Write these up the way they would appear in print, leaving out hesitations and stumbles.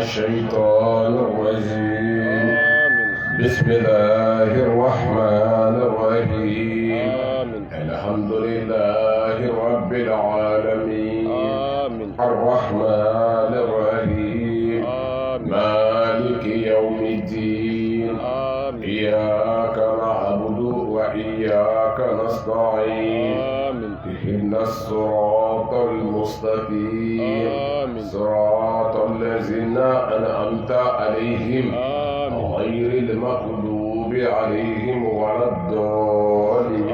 الشيطان الرجيم. بسم الله الرحمن الرحيم. الحمد لله رب العالمين. الرحمن الرحيم. مالك يوم الدين. إياك نعبد وإياك نستعين. اهدنا الصراط المستقيم. صراط الذين أنعمت عليهم غير المغضوب عليهم ولا الضالين.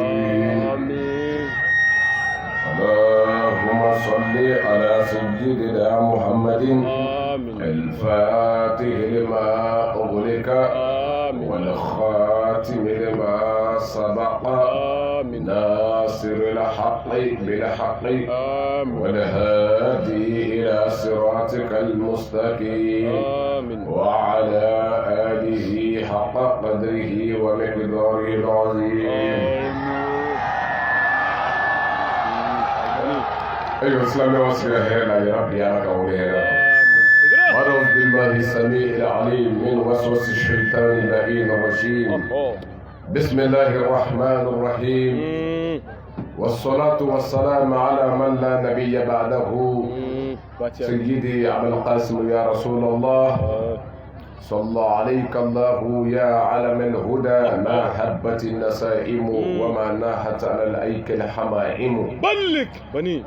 اللهم صل على سيدنا محمد الفاتح لما أغلق والخاتم لما سبق ناصر الحق بالحق والهادي إلى صراطك المستقيم وعلى آله حق قدره ومقداره العظيم. أيها الإسلام وسلامنا يا رب يا كوننا. أعوذ بالله السميع العليم من وسوس الشيطان اللعين الرجيم. بسم الله الرحمن الرحيم. والصلاة والسلام على من لا نبي بعده. سيدي أبا القاسم يا رسول الله، صلى عليك الله يا علم الهدى. ما حبت النسائم وما ناحت على الأيك الحمائم. بلك بني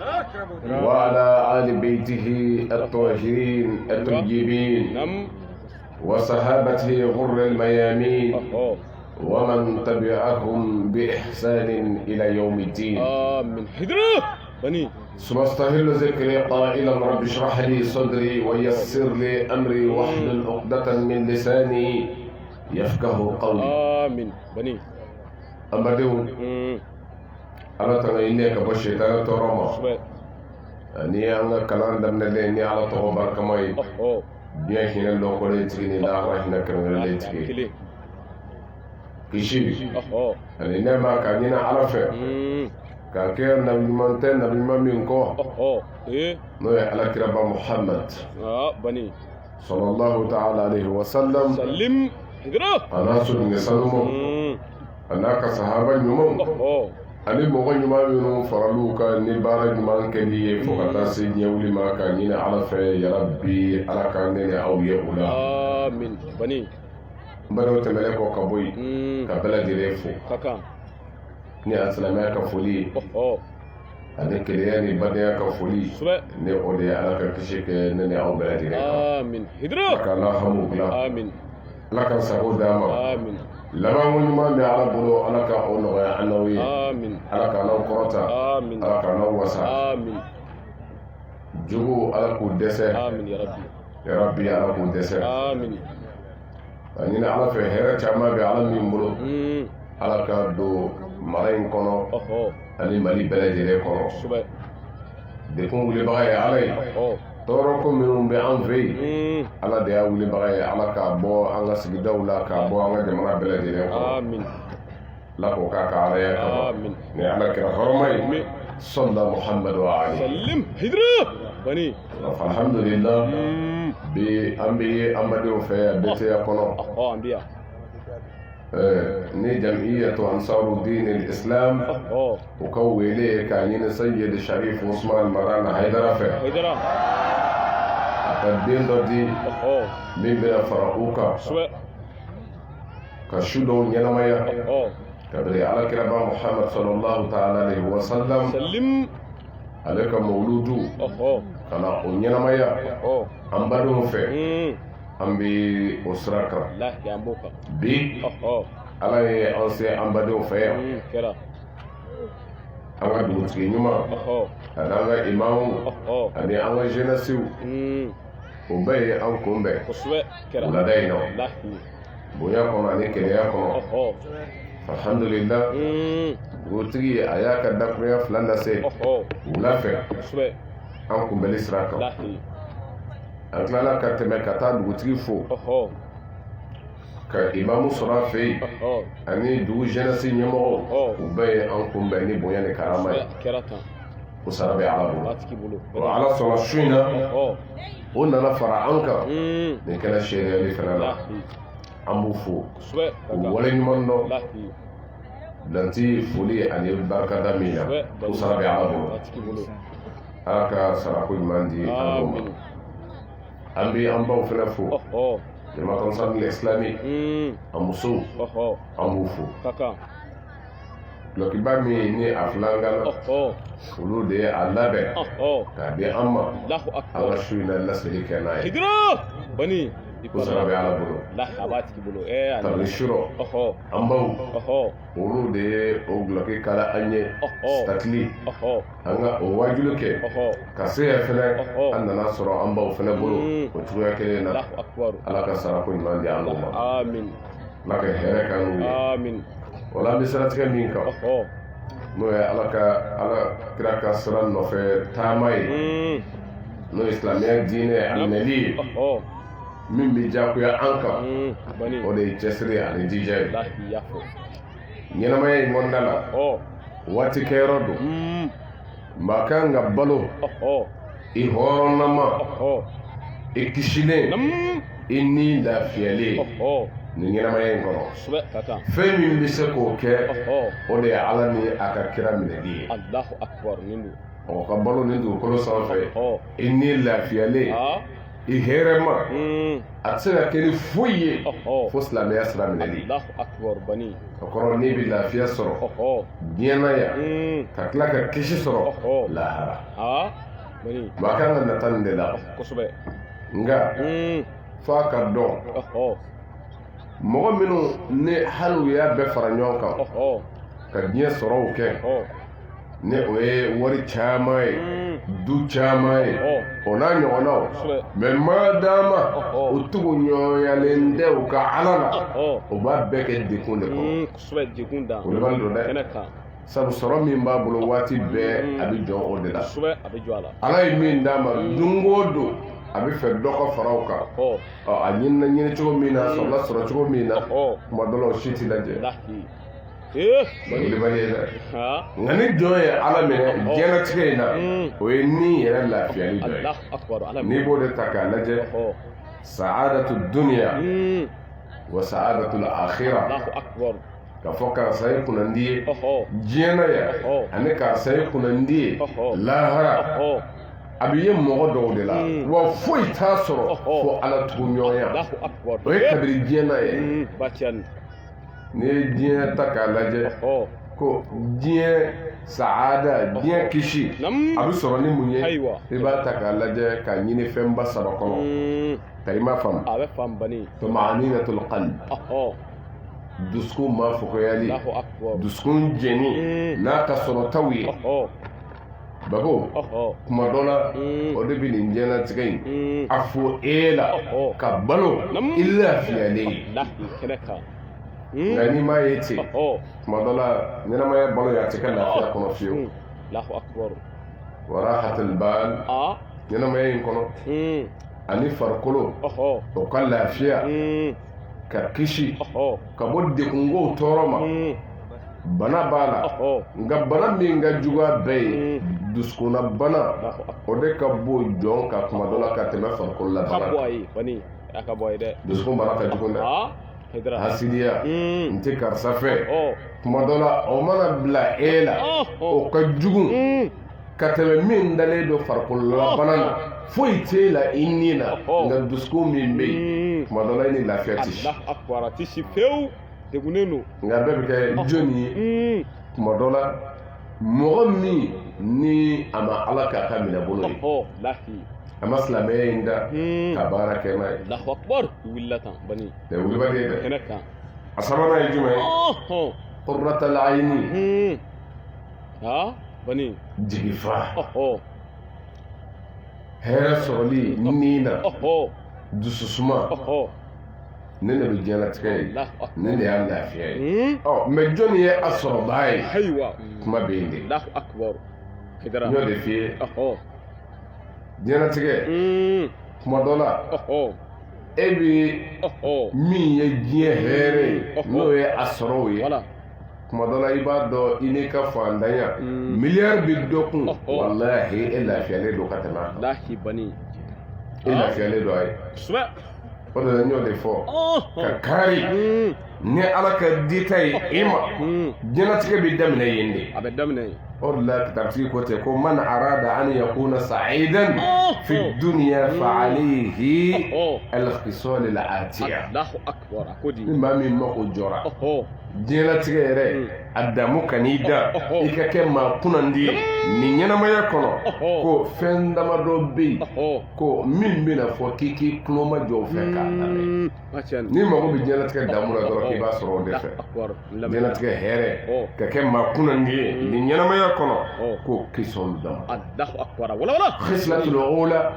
وعلى آل بيته الطاهرين الطيبين وصحابته غر الميامين ومن تبعهم بإحسان إلى يوم الدين. آمين. هدرة بني سمستهل ذكري قائلا رب اشرح لي صدري ويسر لي أمري واحلل عقدة من لساني يفقه قولي. آمين. بني أمدون أنا تغيني كبشيطان ترمى أني أنا كلام دمنا لي على طغبار كماي bien hina loko le tini la wa hina kan le tini kishi ani nema ka nina arafe ka ke na monten na min ko no ya ala kiraba muhammad bani sallallahu ta'ala alaihi wa sallam sallim hidra ana su ne salumo ana ka sahaba nyumo ani mogo ɲuman minnu faralu ka ni baara ɲuman kɛli ye fo ka taa se ɲɛwuli ma ka ɲini ala fɛ yarabi ala ka ne ni aw ye o la. Amin. Bani n balimaw tɛmɛlen kɔ ka bɔ yen ka bɛɛ lajɛlen fo ni asilamɛya ka foli ye ani kelenya ni badenya ka foli ni o de ye ala ka kisi kɛ ne ni aw bɛɛ lajɛlen kan. Amin. Hidra ala ka ala hamu dilan. Amin. ala ka sago d'a ma. Amin. laban ɲuman bɛ ala bolo ala ka o nɔgɔya an n'aw ye. ala ka n'aw kɔrɔta. ala ka n'aw wasa. jugu ala k'u dɛsɛ. ya rabbi ala k'u dɛsɛ. a ɲini ala fɛ hɛrɛ caman bɛ ala min bolo ala ka don mara in kɔnɔ ani mali bɛɛ lajɛlen kɔnɔ. dekun wulibaga ye ala ye. tɔɔrɔ ko minnu bɛ an fɛ yen ala de y'a wulibaga ye. ala k'a bɔ an ka sigidaw la k'a bɔ an ka jamana bɛɛ lajɛlen kɔnɔ. ala k'o k'a ka alaya kama ni ala kɛra hɔrɔma ye. sɔlila muhamadu ali. salim hidra bani. alhamdulillah bi an bɛ amadenw fɛ yan bɛtɛya kɔnɔ. ni jam'iyyatu ansaru din al-islam u ka wele k'a ɲini sayyid sharif usman marana haidara fɛ. ka den dɔ di min bɛna fara u kan ka su dɔw ɲɛnamaya kabiri alakiraba muhammad sallallahu ta'ala alaihi wa sallam ale ka mawludu ka na o ɲɛnamaya an badenw fɛ an bɛ o sira kan bi ala ye an se an badenw fɛ yan an ka dugutigi ɲuman ani an ka imamu ani an ka jeunesse o bɛɛ ye an kunbɛn wulada in na bonya kɔnɔ ani kelenya kɔnɔ. alhamdulillah dugutigi a y'a ka dakurunya fila lase wula fɛ an kunbɛnli sira kan. an tilala ka tɛmɛ ka taa dugutigi fo ka imamu sɔrɔ a fɛ yen ani dugu jeunesse ɲɛmɔgɔ u bɛɛ ye an kunbɛn ni bonya ni karama ye. o sara bɛ ala bolo wa ala sɔnna su in na o nana fara an kan nin kɛnɛ seereyali fana la an b'u fo o wale ɲuman dɔn lanti foli ani barikada min na o sara bɛ ala bolo ala ka sarako ɲuman di an ma an bɛ an baw fana fo jamakan sanni islami an musow an b'u fo dulokiba min ni a filangana olu de ye a labɛn k'a di an ma an ka su in na laseli kɛ n'a ye ko sara bɛ ala bolo tabali surɔ an baw olu de ye o duloki kala an ye sitatili an ka o wajulu kɛ ka se yɛ fɛnɛ an nana sɔrɔ an baw fɛnɛ bolo o cogoya kelen na ala ka sarako ɲuman di an ma ala ka hɛrɛ k'an n'u ye wala an bɛ siratigɛ min kan n'o ye ala kira ka sira nɔfɛ taama ye n'o ye silamɛya diinɛ alimɛli ye min bɛ diyagoya an kan o de ye cɛsiri ani jija ye ɲɛnamaya in kɔnɔna la waati kɛyɔrɔ don maa kan ka balo i hɔrɔnnama i kisilen i ni lafiyalen nin ɲɛnamaya in kɔnɔ fɛn min bɛ se k'o kɛ o de ye ala ni a ka kira minɛli ye ka balo nin dugukolo sanfɛ i ni lafiyalen i hɛrɛ ma a tɛ se ka kɛ ni foyi ye fo silamɛya sira minɛli o kɔrɔ n'i bɛ lafiya sɔrɔ diɲɛna yan ka tila ka kisi sɔrɔ lahara maa kan ka nata nin de la nka f'a ka dɔn mɔgɔ minnu ni hali u y'a bɛɛ fara ɲɔgɔn kan ka diɲɛ sɔrɔw kɛ ni o ye wari caman ye du caman ye o n'a ɲɔgɔnnaw mɛ maa dama o tugu ɲɔgɔnyalen tɛ u ka ala la o b'a bɛɛ kɛ dekun de kɔnɔ o de b'a dɔn dɛ sabu sɔrɔ min b'a bolo waati bɛɛ a bɛ jɔ o de la ala ye min d'a ma don o don a bɛ fɛ dɔ ka fara o kan a ɲinina ɲini cogo min na sɔrɔla sɔrɔ cogo min na kuma dɔ la o si t'i lajɛ balibali ye dɛ nka ni jɔn ye ala minɛ diɲɛlatigɛ in na o ye ni yɛrɛ lafiyali dɔ ye n'i b'o de ta k'a lajɛ sa'adatu duniya wa sa'adatu akhira ka fɔ karisa ye kunnandi ye diɲɛna yan ani karisa ye kunnandi ye lahara a bɛ ye mɔgɔ dɔw de la wa foyi t'a sɔrɔ fo ala tugu ɲɔgɔnya o ye kabiri diɲɛna ye n'i ye diɲɛ ta k'a lajɛ ko diɲɛ saada diɲɛ kisi a bɛ sɔrɔ ni mun ye i b'a ta k'a lajɛ k'a ɲini fɛnba saba kɔnɔ ka i ma faamu tuma'aninatul qalb dusukun ma fɔkɔyali dusukun jɛni n'a ka sɔrɔtaw ye bako kuma dɔ la o de bɛ nin diɲɛlatigɛ in a fo la ka balo i lafiyalen nka n'i m'a ye ten kuma dɔ la ɲɛnamaya balo ye a tɛ kɛ lafiya kɔnɔ fiyewu warahatul bal ɲɛnamaya in kɔnɔ ani farikolo o ka lafiya ka kisi ka bɔ degunkow tɔɔrɔ ma bana b'a la nka bana min ka juguya bɛɛ ye dusukunna bana o de ka bɔ jɔn ka kuma dɔ la ka tɛmɛ farikolo la bana dusukun bana ka jugu dɛ hasidiya n tɛ karisa fɛ kuma dɔ la o mana bila e la o ka jugu ka tɛmɛ min dalen don farikolo la bana na foyi t'e la i ni na nka dusukun min bɛ yen kuma dɔ la i ni lafiya tɛ si nka bɛɛ bɛ kɛ jɔnni ye kuma dɔ la mɔgɔ min ni a ma ala k'a ka minɛ bolo ye a ma silamɛya in da ka baara kɛ n'a ye tɛ wulibali ye dɛ a sabanan ye jumɛn ye qurratal ayni jigifa hɛrɛ sɔrɔli ni na dususuma ne de bɛ diɲɛlatigɛ ye ne de y'a lafiya ye mɛ jɔnni ye a sɔrɔbaa ye kuma bɛ yen de n y'o de f'i ye diɲɛlatigɛ kuma dɔ la e bɛ min ye diɲɛ hɛrɛ ye n'o ye a sɔrɔw ye kuma dɔ la i b'a dɔn i n'i ka fandanya miliyari bɛ dɔ kun walahi e lafiyalen don ka tɛmɛ a kan lahi bani e lafiyalen don a ye o de la n y'o de fɔ ka kari ni ala ka dita ye i ma diɲɛlatigɛ bɛ daminɛ yen de a bɛ daminɛ yen o de la kitabitigi ko ten ko man arada an yakuna sa'idan fi dunya fa alayhi al-khisal al-atiya Allahu akbar a ko di ni maa min mako jɔra diɲɛlatigɛ yɛrɛ a damu ka n'i da i ka kɛ maa kunnandi ye nin ɲɛnamaya kɔnɔ ko fɛn damadɔ bɛ yen ko min bɛna fɔ k'i kuloma jɔ o fɛ k'a lamɛn n'i mago bɛ diɲɛlatigɛ damu la dɔrɔn k'i b'a sɔrɔ o de fɛ diɲɛlatigɛ hɛrɛ ka kɛ maa kunnandi ye nin ɲɛnamaya kɔnɔ ko kisɔn damu khislatul ula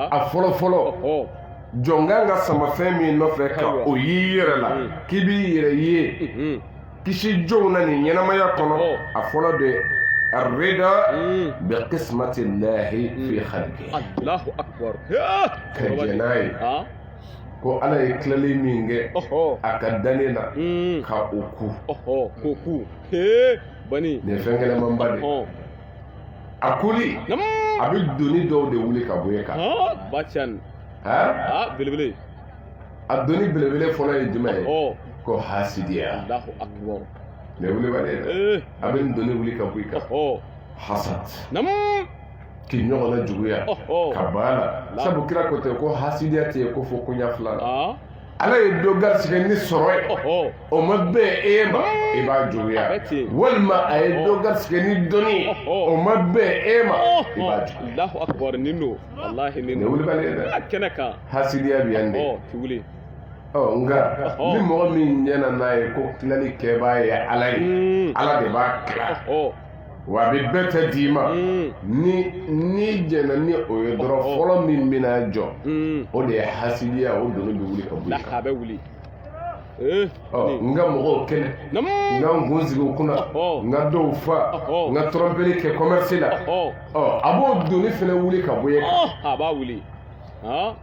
a fɔlɔ jɔn kan ka sama fɛn min nɔfɛ ka o y'i yɛrɛ la k'i b'i yɛrɛ ye kisi jɔnw na nin ɲɛnamaya kɔnɔ a fɔlɔ de الرضا بقسمة الله في خلقه الله أكبر كجناي ko ala ye tilali min kɛ a ka dannen na ka o ku bani nin fɛn kɛnɛmanba de a kuli a bɛ doni dɔw de wuli ka bɔ ye kan bacan belebele a doni belebele fɔlɔ ye jumɛn ye ko hasidiya Allahu akbar ne wuli ba de a bɛ doni wuli ka bɔ i kan hasad k'i ɲɔgɔn na juguya ka b'a la sabu kira ko ten ko hasidiya tɛ yen ko fo koɲa fila la ala ye dɔ garisigɛ ni sɔrɔ ye o ma bɛn e ma i b'a juguya walima a ye dɔ garisigɛ ni dɔnni ye o ma bɛn e ma i b'a juguya Allahu akbar nin don wallahi nin ne wuli b'ale dɛ kɛnɛ kan hasidiya bɛ yan de ti wuli nka ni mɔgɔ min ɲɛna n'a ye ko tilali kɛbaa ye ala ye ala de b'a tila wa a bɛ bɛɛ tɛ d'i ma ni jɛnna ni o ye dɔrɔn fɔlɔ min bɛna jɔ o de ye hasidiya o doni bɛ wuli ka bɔ i kan a bɛ wuli n ka mɔgɔw kɛlɛ n ka n kun sigi u kunna n ka dɔw fa n ka tɔrɔmpeli kɛ kɔmɛrisi la a b'o doni fana wuli ka bɔ i kan a b'a wuli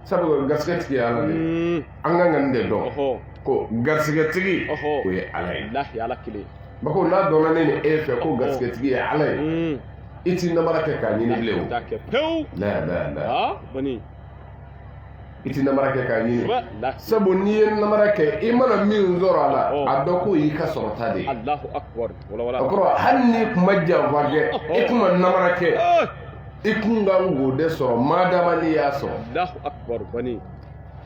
sabu garisɛgɛtigi ye ala de ye an kan ka nin de dɔn ko garisɛgɛtigi o ye ala ye lahi ala kelen bako n'a dɔnna ne ni e fɛ ko garisɛgɛtigi ye ala ye i ti namara kɛ k'a ɲini bilen o la bani i ti namara kɛ k'a ɲini sabu n'i ye namara kɛ i mana min sɔrɔ a la a dɔn ko y'i ka sɔrɔta de ye Allahu akbar o kɔrɔ hali n'i kun ma janfa kɛ i kun ma namara kɛ i kun ka ngode sɔrɔ madama n'i y'a sɔrɔ Allahu akbar bani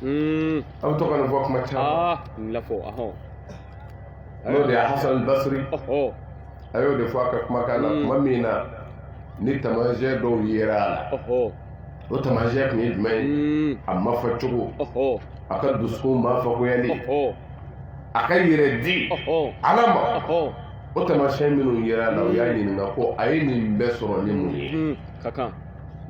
a bɛ to ka nin fɔ kuma caman nin lafɔ n'o de ye Hasan al-Basri a y'o de fɔ a ka kumakan na tuma min na ni tamaziɲɛ dɔw yera a la o tamaziɲɛ tun ye jumɛn ye a ma fɔ cogo a ka dusukun ma fagoyali a ka yɛrɛ di ala ma o tamaziɲɛ minnu yera a la o y'a ɲininka ko a ye nin bɛɛ sɔrɔ ni mun ye ka kan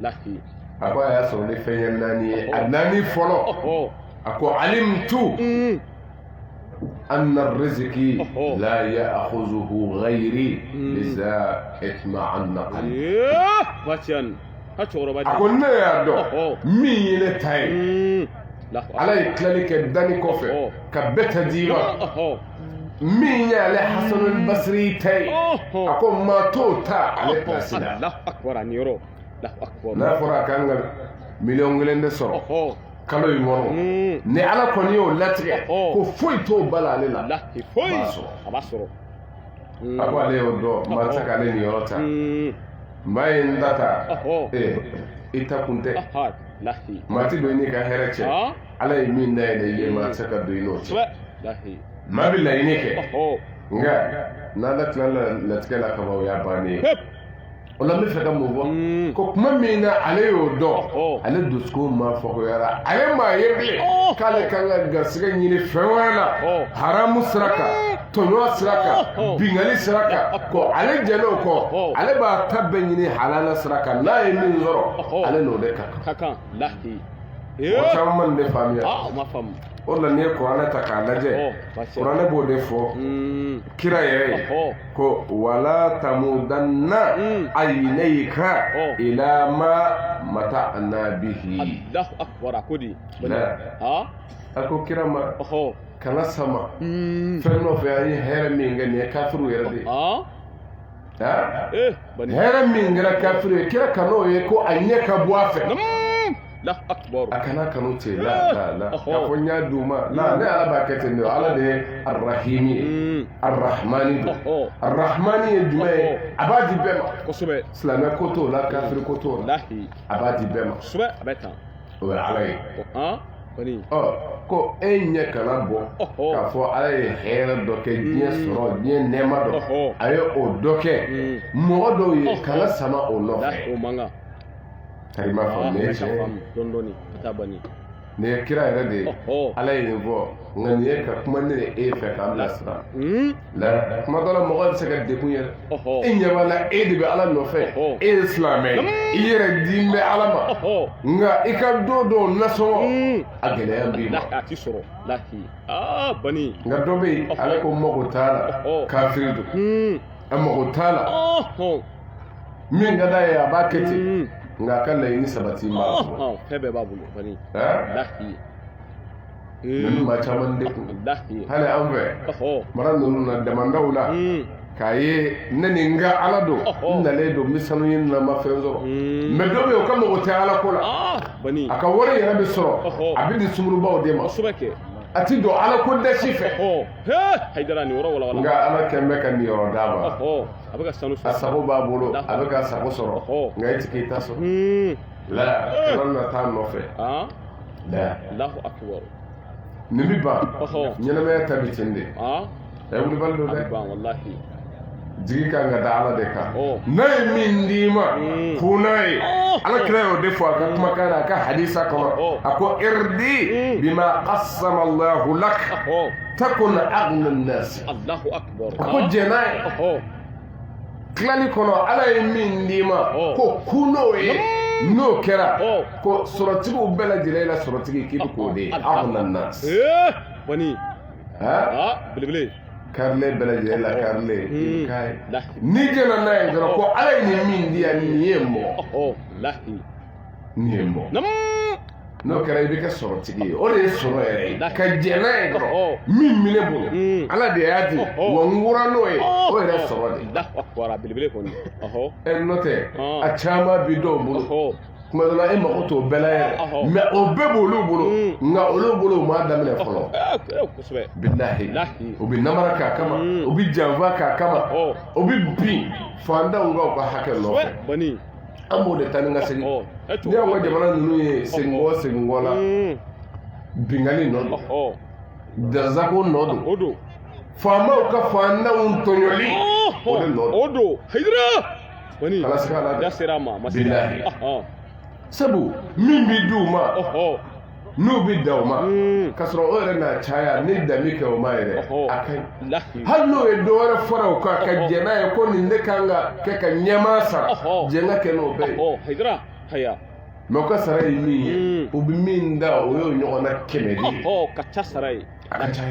lahi a ko a y'a sɔrɔ ni fɛn ye naani ye a naani fɔlɔ a ko alimtu أن الرزق لا يأخذه غيري لذا اطمأن قلبي أقول ne y'a dɔn min ye ne ta ye ala ye tilali kɛ dani kɔfɛ ka bɛɛ ta d'i ma min ye ale Hasan al-Basri ta ye a ko maa t'o ta ale pilasi la n'a fɔra a kan ka miliyɔn kelen de sɔrɔ kalo in kɔnɔ ni ala kɔni y'o latigɛ ko foyi t'o bala ale la a b'a sɔrɔ a ko ale y'o dɔn maa tɛ se k'ale nin yɔrɔ ta maa ye n ta ta i ta kun tɛ maa ti don i n'i ka hɛrɛ cɛ ala ye min dayɛlɛ i ye maa tɛ se ka don i n'o cɛ maa bɛ laɲini kɛ nka n'ala tilala latigɛ la kaban o y'a bannen ye o la n bɛ fɛ ka mun fɔ ko kuma min na ale y'o dɔn ale dusukun ma fagoyara ale maa ye bilen k'ale kan ka garisɛgɛ ɲini fɛn wɛrɛ la haramu sira kan tɔɲɔ sira kan bingali sira kan ko ale jɛn'o kɔ ale b'a ta bɛɛ ɲini halala sira kan n'a ye min sɔrɔ ale n'o de ka kan o caman de faamuya o la n'i ye kuranɛ ta k'a lajɛ kuranɛ b'o de fɔ kira yɛrɛ ye ko wala tamudanna aynayka ila ma mata'na bihi a ko kira ma kana sama fɛn nɔfɛ an ye hɛrɛ min kɛ nin ye kafiru yɛrɛ de ye hɛrɛ min kɛra kafiru ye kira kan'o ye ko a ɲɛ ka bɔ a fɛ a kana kanu ten la k'a fɔ n y'a d'u ma la ne ala b'a kɛ ten de ala de ye arrahimi ye arrahmani don arrahmani ye jumɛn ye a b'a di bɛɛ ma silamɛ ko t'o la kafiri ko t'o la a b'a di bɛɛ ma o ye ala ye ko e ɲɛ kana bɔ k'a fɔ ala ye hɛrɛ dɔ kɛ diɲɛ sɔrɔ diɲɛ nɛɛma dɔ a ye o dɔ kɛ mɔgɔ dɔw ye kana sama o nɔfɛ karima faamu ne ye tiɲɛ nin ye kira yɛrɛ de ye ala ye nin fɔ nka nin ye ka kuma ne de e fɛ k'an bilasira kuma dɔ la mɔgɔ bɛ se ka degun ye e ɲɛ b'a la e de bɛ ala nɔfɛ e ye silamɛ i yɛrɛ di bɛ ala ma nka i ka don dɔw nasɔngɔ a gɛlɛya b'i ma nka dɔ bɛ yen ale ko mago t'a la kafiri don a mago t'a la min ka d'a ye a b'a kɛ ten nka ka laɲini sabati b'a bolo fɛn bɛɛ b'a bolo bani ninnu maa caman de kun hali an fɛ mara ninnu na damandaw la k'a ye ne ni n ka ala don n nalen don n bɛ sanu ɲini na n ma fɛn sɔrɔ mɛ dɔ bɛ yen o ka mago tɛ ala ko la a ka wari yɛrɛ bɛ sɔrɔ a bɛ di sumurubaw de ma a ti don ala ko dɛsi fɛ nka ala kɛn bɛ ka nin yɔrɔ d'a ma a sago b'a bolo a bɛ ka sago sɔrɔ nka e ti k'i ta sɔrɔ la kana na taa nɔfɛ nin bɛ ban ɲɛnamaya ta bi ten de ɛ wulibali don dɛ jigi kan ka da ala de kan n'a ye min d'i ma fo n'a ye ala kira y'o de fɔ a ka kumakan na a ka hadisa kɔnɔ a ko irdi bima qasama allahu lak takun aghna an-nas a ko jɛn n'a ye tilali kɔnɔ ala ye min d'i ma ko ku n'o ye n'o kɛra ko sɔrɔtigiw bɛɛ lajɛlen la sɔrɔtigi k'i bɛ k'o de ye aghna an-nas belebele karle bɛɛ lajɛlen la karle ni jɛna n'a ye dɔrɔn ko ala ye nin min di yan nin ye mɔ nin ye mɔ n'o kɛra i bɛ kɛ sɔrɔtigi ye o de ye sɔrɔ yɛrɛ ye ka jɛn n'a ye dɔrɔn min bɛ ne bolo ala de y'a di wa n wura n'o ye o yɛrɛ sɔrɔ de n'o tɛ a caman bi dɔw bolo kuma dɔ la e mago t'o bɛɛ la yɛrɛ mɛ o bɛɛ b'olu bolo nka olu bolo u m'a daminɛ fɔlɔ bilahi u bɛ namara k'a kama u bɛ janfa k'a kama u bɛ bin fantanw ka u ka hakɛ nɔfɛ an b'o de ta ni ka segin n'i y'an ka jamana ninnu ye seginkɔ la bingali nɔ don dansako nɔ don faamaw ka fantanw tɔɲɔli o de nɔ don ala se k'a la bilahi sabu min b'i d'u ma n'u bɛ da o ma k'a sɔrɔ o yɛrɛ n'a caya ni danni kɛ o ma yɛrɛ a ka ɲi hali n'o ye dɔ wɛrɛ fara o kan ka jɛn n'a ye ko nin de kan ka kɛ ka ɲɛmaa sara jɛn ka kɛ n'o bɛɛ ye mɛ o ka sara ye min ye u bɛ min da o y'o ɲɔgɔnna 100 de ye ka ca sara ye a ka ca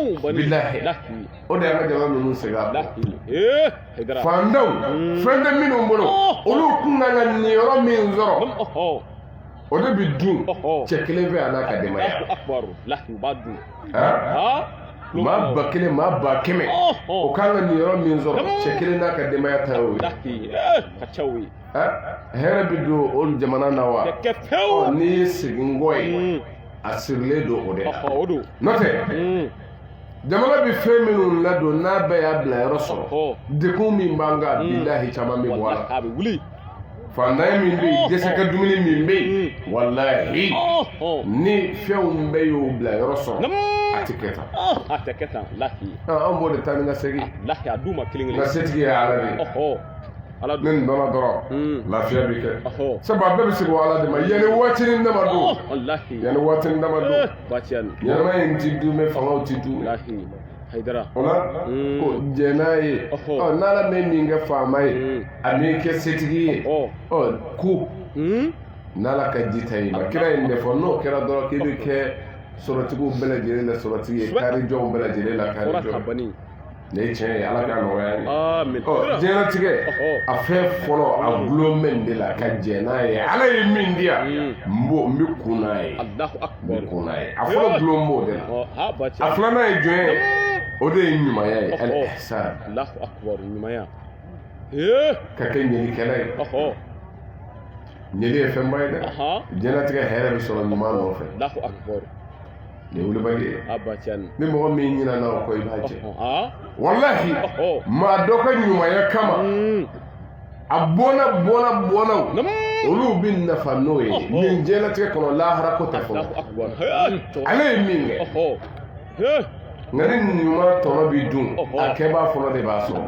ye bilahi o de y'an ka jamana ninnu segin a kɔ fantanw fɛn tɛ minnu bolo olu kun kan ka nin yɔrɔ min sɔrɔ o de bɛ dun cɛ kelen fɛ a n'a ka denbaya maa ba kelen maa ba 100 o kan ka nin yɔrɔ min sɔrɔ cɛ kelen n'a ka denbaya ta y'o ye hɛrɛ bɛ don o jamana na wa n'i ye segin kɔ ye a sirilen don o de la n'o tɛ jamana bɛ fɛn minnu ladon n'a bɛɛ y'a bila yɔrɔ sɔrɔ dekun min b'an kan bilahi caman bɛ bɔ a la fantan min bɛ yen dɛsɛ ka dumuni min bɛ yen walahi ni fɛnw bɛɛ y'o bila yɔrɔ sɔrɔ a tɛ kɛ tan an b'o de taa ni ka segin nka setigi ye ala de ye ne nin dɔnna dɔrɔn lafiya bɛ kɛ sabu a bɛɛ bɛ segin o ala de ma yanni waatinin dama don yanni waatinin dama don ɲɛnama in ti dun mɛ fangaw ti dun o la ko jɛn n'a ye n'ala bɛ min kɛ faama ye a b'i kɛ setigi ye ko n'ala ka ji ta ye ma kira ye nin de fɔ n'o kɛra dɔrɔn k'i bɛ kɛ sɔrɔtigiw bɛɛ lajɛlen la sɔrɔtigi ye karijɔw bɛɛ lajɛlen la karijɔ ne tiɲɛ ye ala ka nɔgɔya ye amin diɲɛlatigɛ a fɛn fɔlɔ a gulonmɛ de la ka jɛ n'a ye ala ye min di yan n bɛ kun n'a ye Allahu akbar kun n'a ye a fɔlɔ gulon b'o de la a filanan ye jɔn ye o de ye ɲumanya ye al-ihsan Allahu akbar ɲumanya ka kɛ ɲɛlikɛla ye ɲɛli ye fɛnba ye dɛ diɲɛlatigɛ hɛrɛ bɛ sɔrɔ ɲuman nɔfɛ Allahu akbar nin ye wulibali ye abacani ni mɔgɔ min ɲinana o kɔ i b'a jɛ wallahi maa dɔ ka ɲumanya kama a bɔnna olu bɛ nafa n'o ye nin diɲɛlatigɛ kɔnɔ lahara ko tɛ fɔlɔ ale ye min kɛ nka ni ɲuman tɔnɔ b'i dun a kɛbaa fɔlɔ de b'a sɔrɔ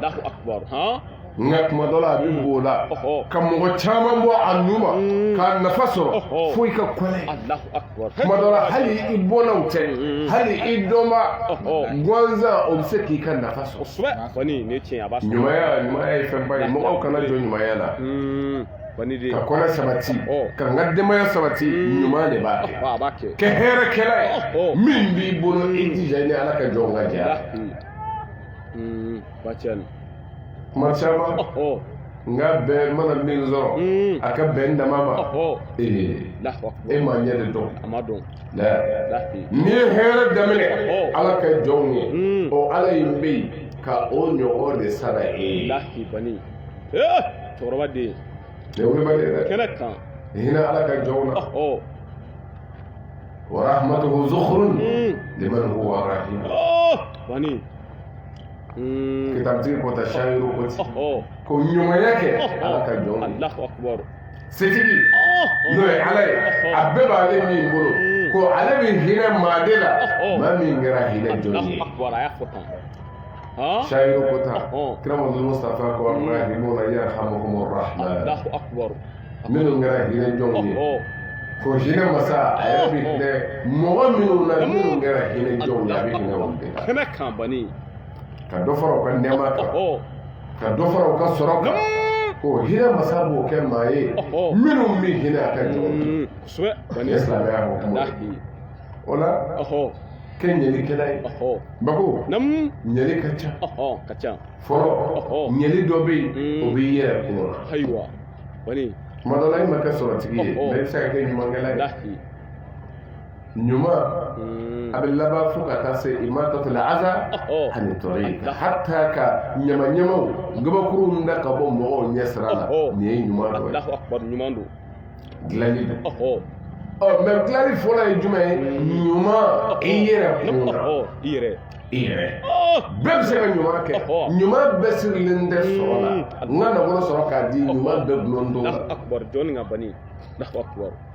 nka tuma dɔ la a bɛ b'o la ka mɔgɔ caman bɔ a nu ma k'a nafa sɔrɔ fo i ka kɔlɛ tuma dɔ la hali i bɔnnaw tɛ hali i dɔnba gansan o bɛ se k'i ka nafa sɔrɔ ɲumanya ye fɛnba ye mɔgɔw kana jɔ ɲumanya la ka kɔlɛ sabati ka n ka denbaya sabati ɲuman de b'a kɛ kɛ hɛrɛkɛla ye min b'i bolo i jija ni ala ka jɔnw ka diya kuma caman nka bɛn mana min sɔrɔ a ka bɛn dama ma e ma ɲɛ de dɔn n'i ye hɛrɛ daminɛ ala ka jɔnw ye o ala in bɛ yen ka o ɲɔgɔn de sara e ye cɛkɔrɔba den ne wulibali ye dɛ kɛnɛ kan hinɛ ala ka jɔnw na wa rahmatuhu zukhrun liman huwa rahim kitabtigi kɔta shayiru kɔti ko ɲumanya kɛ ala ka jɔn ye setigi n'o ye ala ye a bɛɛ b'ale min bolo ko ale bɛ hinɛ maa de la maa min kɛra hinɛ jɔn ye shayiru kɔta kira Muhammadu Mustafa ko arrahimuna yarhamuhumur rahman minnu kɛra hinɛ jɔn ye ko hinɛ masa a yɛrɛ bɛ hinɛ mɔgɔ minnu na minnu kɛra hinɛ jɔn ye a bɛ hinɛ olu de la kɛnɛ kan bani ka dɔ fara u ka nɛɛma kan ka dɔ fara u ka sɔrɔ kan ko hinɛ masa b'o kɛ maa ye minnu bɛ hinɛ a ka jɔn ye silamɛya hukumu o la kɛ ɲɛlikɛla ye bako ɲɛli ka ca fɔlɔ ɲɛli dɔ bɛ yen o b'i yɛrɛ kungo la tuma dɔ la i ma kɛ sɔrɔtigi ye mɛ i bɛ se ka kɛ ɲumankɛla ye ɲuman a bɛ laban fo ka taa se imatatul aza ani tɔri hatta ka ɲamaɲamaw gabakuruw da ka bɔ mɔgɔw ɲɛ sira la nin ye ɲuman dɔ ye dilanli don mɛ dilanli fɔlɔ ye jumɛn ye ɲuman i yɛrɛ kun na i yɛrɛ bɛɛ bɛ se ka ɲuman kɛ ɲuman bɛɛ sirilen tɛ sɔrɔ la n ka nafolo sɔrɔ k'a di ɲuman bɛɛ bulon t'o la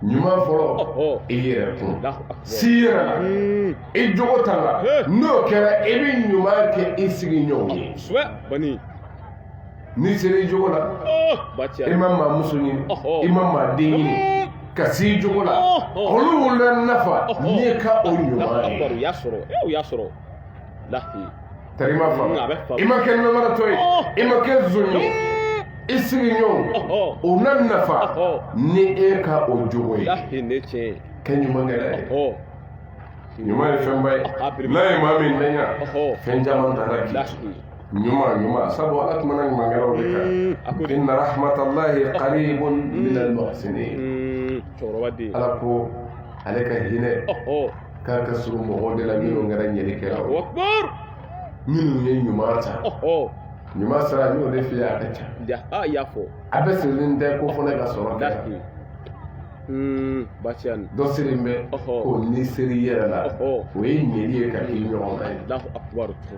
ɲuman fɔlɔ i yɛrɛ kun si yɛrɛ la i jogo t'a la n'o kɛra i bɛ ɲuman kɛ i sigiɲɔgɔnw ye n'i sera i jogo la i ma maa muso ɲini i ma maa den ɲini ka si jogo la olu la nafa n'i ka o ɲuman ye tari ma faamu i ma kɛ namaratɔ ye i ma kɛ zon ye i sigiɲɔgɔnw o na nafa ni e ka o jogo ye kɛ ɲumankɛla ye ɲuman ye fɛnba ye n'a ye maa min danya fɛn caman taara k'i ɲuman sabu ala tuma na ɲumankɛlaw de kan inna rahmatallahi qaribun min al-muhsinin ala ko ale ka hinɛ k'a ka surun mɔgɔw de la minnu kɛra ɲɛlikɛlaw minnu ye ɲuman ta ɲuman sara n'o de fili a ka ca a bɛ sirilen tɛ ko fɔ ne ka sɔrɔ kɛ dɔ siri bɛ ko ni seri yɛrɛ la o ye ɲɛli ye ka k'i ɲɔgɔn na ye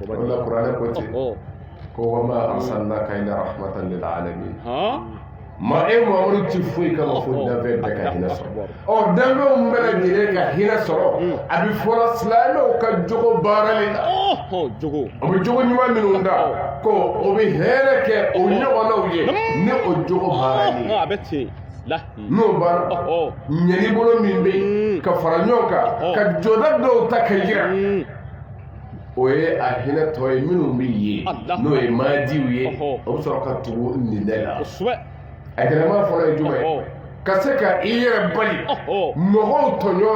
o la kuranɛ ko ten ko wa ma arsalnaka illa rahmatan lil alamin ma e Muhamadu ti foyi kama fo danfɛn bɛɛ ka hinɛ sɔrɔ danfɛnw bɛɛ lajɛlen ka hinɛ sɔrɔ a bɛ fɔlɔ silamɛw ka jogo baarali la o bɛ jogo ɲuman minnu da ko o bɛ hɛrɛ kɛ o ɲɔgɔnnaw ye ni o jogo baarali ye n'o banna ɲɛli bolo min bɛ yen ka fara ɲɔgɔn kan ka jɔda dɔw ta ka yira o ye a hinɛ tɔ ye minnu bɛ ye n'o ye maadiw ye o bɛ sɔrɔ ka tugu nin de la a gɛlɛma fɔlɔ ye jumɛn ka se ka i yɛrɛ bali mɔgɔw tɔɲɔ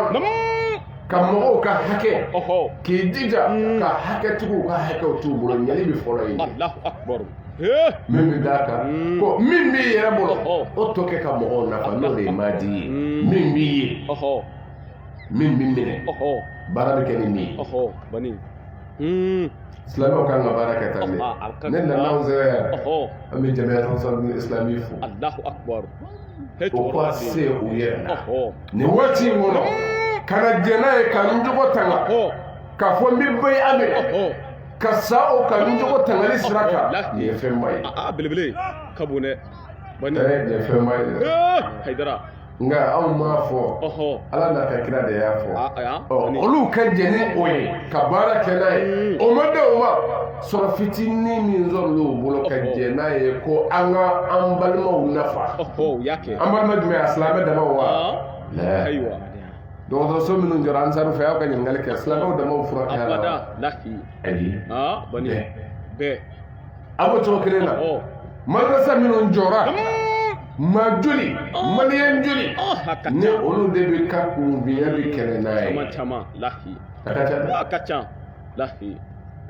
ka mɔgɔw ka hakɛ ɔhɔ k'i jija ka hakɛ tigiw ka hakɛw t'u bolo ɲɛli bɛ fɔlɔ yen Allahu akbar min bɛ d'a kan ko min b'i yɛrɛ bolo o tɔ kɛ ka mɔgɔw nafa n'o de ye maadi ye min b'i ye ɔhɔ min b'i minɛ ɔhɔ baara bɛ kɛ ni min ye ɔhɔ bani silamɛw kan ka baara kɛ tan de ne nana anw sera yan an bɛ jamiya ansarul islami fo Allahu akbar o ka se u yɛrɛ la nin waati in kɔnɔ ka na jɛ n'a ye ka n jogo tanga k'a fɔ n bɛ bɛɛ a minɛ ka sa o ka n jogo tangali sira kan nin ye fɛnba ye belebele ka bon dɛ bani nin ye fɛnba ye dɛ Haidara nka anw m'a fɔ ala n'a ka kira de y'a fɔ olu ka jɛ ni o ye ka baara kɛ n'a ye o ma di o ma sɔrɔ fitinin min sɔrɔla u bolo ka jɛ n'a ye ko an ka an balimaw nafa u y'a kɛ an balima jumɛn a silamɛ dama wa ayiwa dɔgɔtɔrɔso minnu jɔra ansaru fɛ aw ka ɲininkali kɛ silamɛw damaw furakɛ abada lahi ayi bani bɛɛ a b'o cogo kelen na madrasa minnu jɔra ma joli maliyɛn joli ni olu de bɛ ka kunbiya bɛ kɛlɛ n'a ye caman lahi a ka ca dɛ a ka ca lahi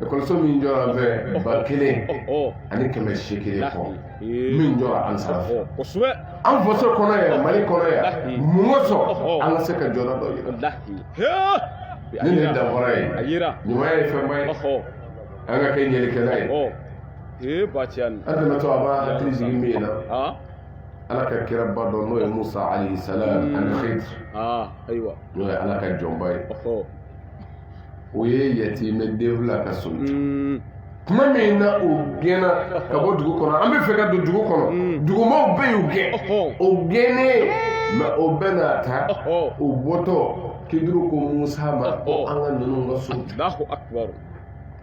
ekɔliso min jɔra fɛ 1000 ani 800 kɔ min jɔra an sanfɛ kosɛbɛ an faso kɔnɔ yan mali kɔnɔ yan mun ka sɔn an ka se ka jɔyɔrɔ dɔ yira ni nin danfara ye ɲumanya ye fɛnba ye an ka kɛ ɲɛlikɛla ye an tɛmɛtɔ a b'a hakili jigin min na ala ka kiraba dɔ n'o ye musa alayhi salam ani khidr n'o ye ala ka jɔnba ye o ye yatimɛ denfila ka so tuma min na o gɛnna ka bɔ dugu kɔnɔ an bɛ fɛ ka don dugu kɔnɔ dugumaw bɛ y'u gɛn o gɛnnen mɛ o bɛ n'a ta o bɔtɔ kiduru ko musa ma ko an ka ninnu ka so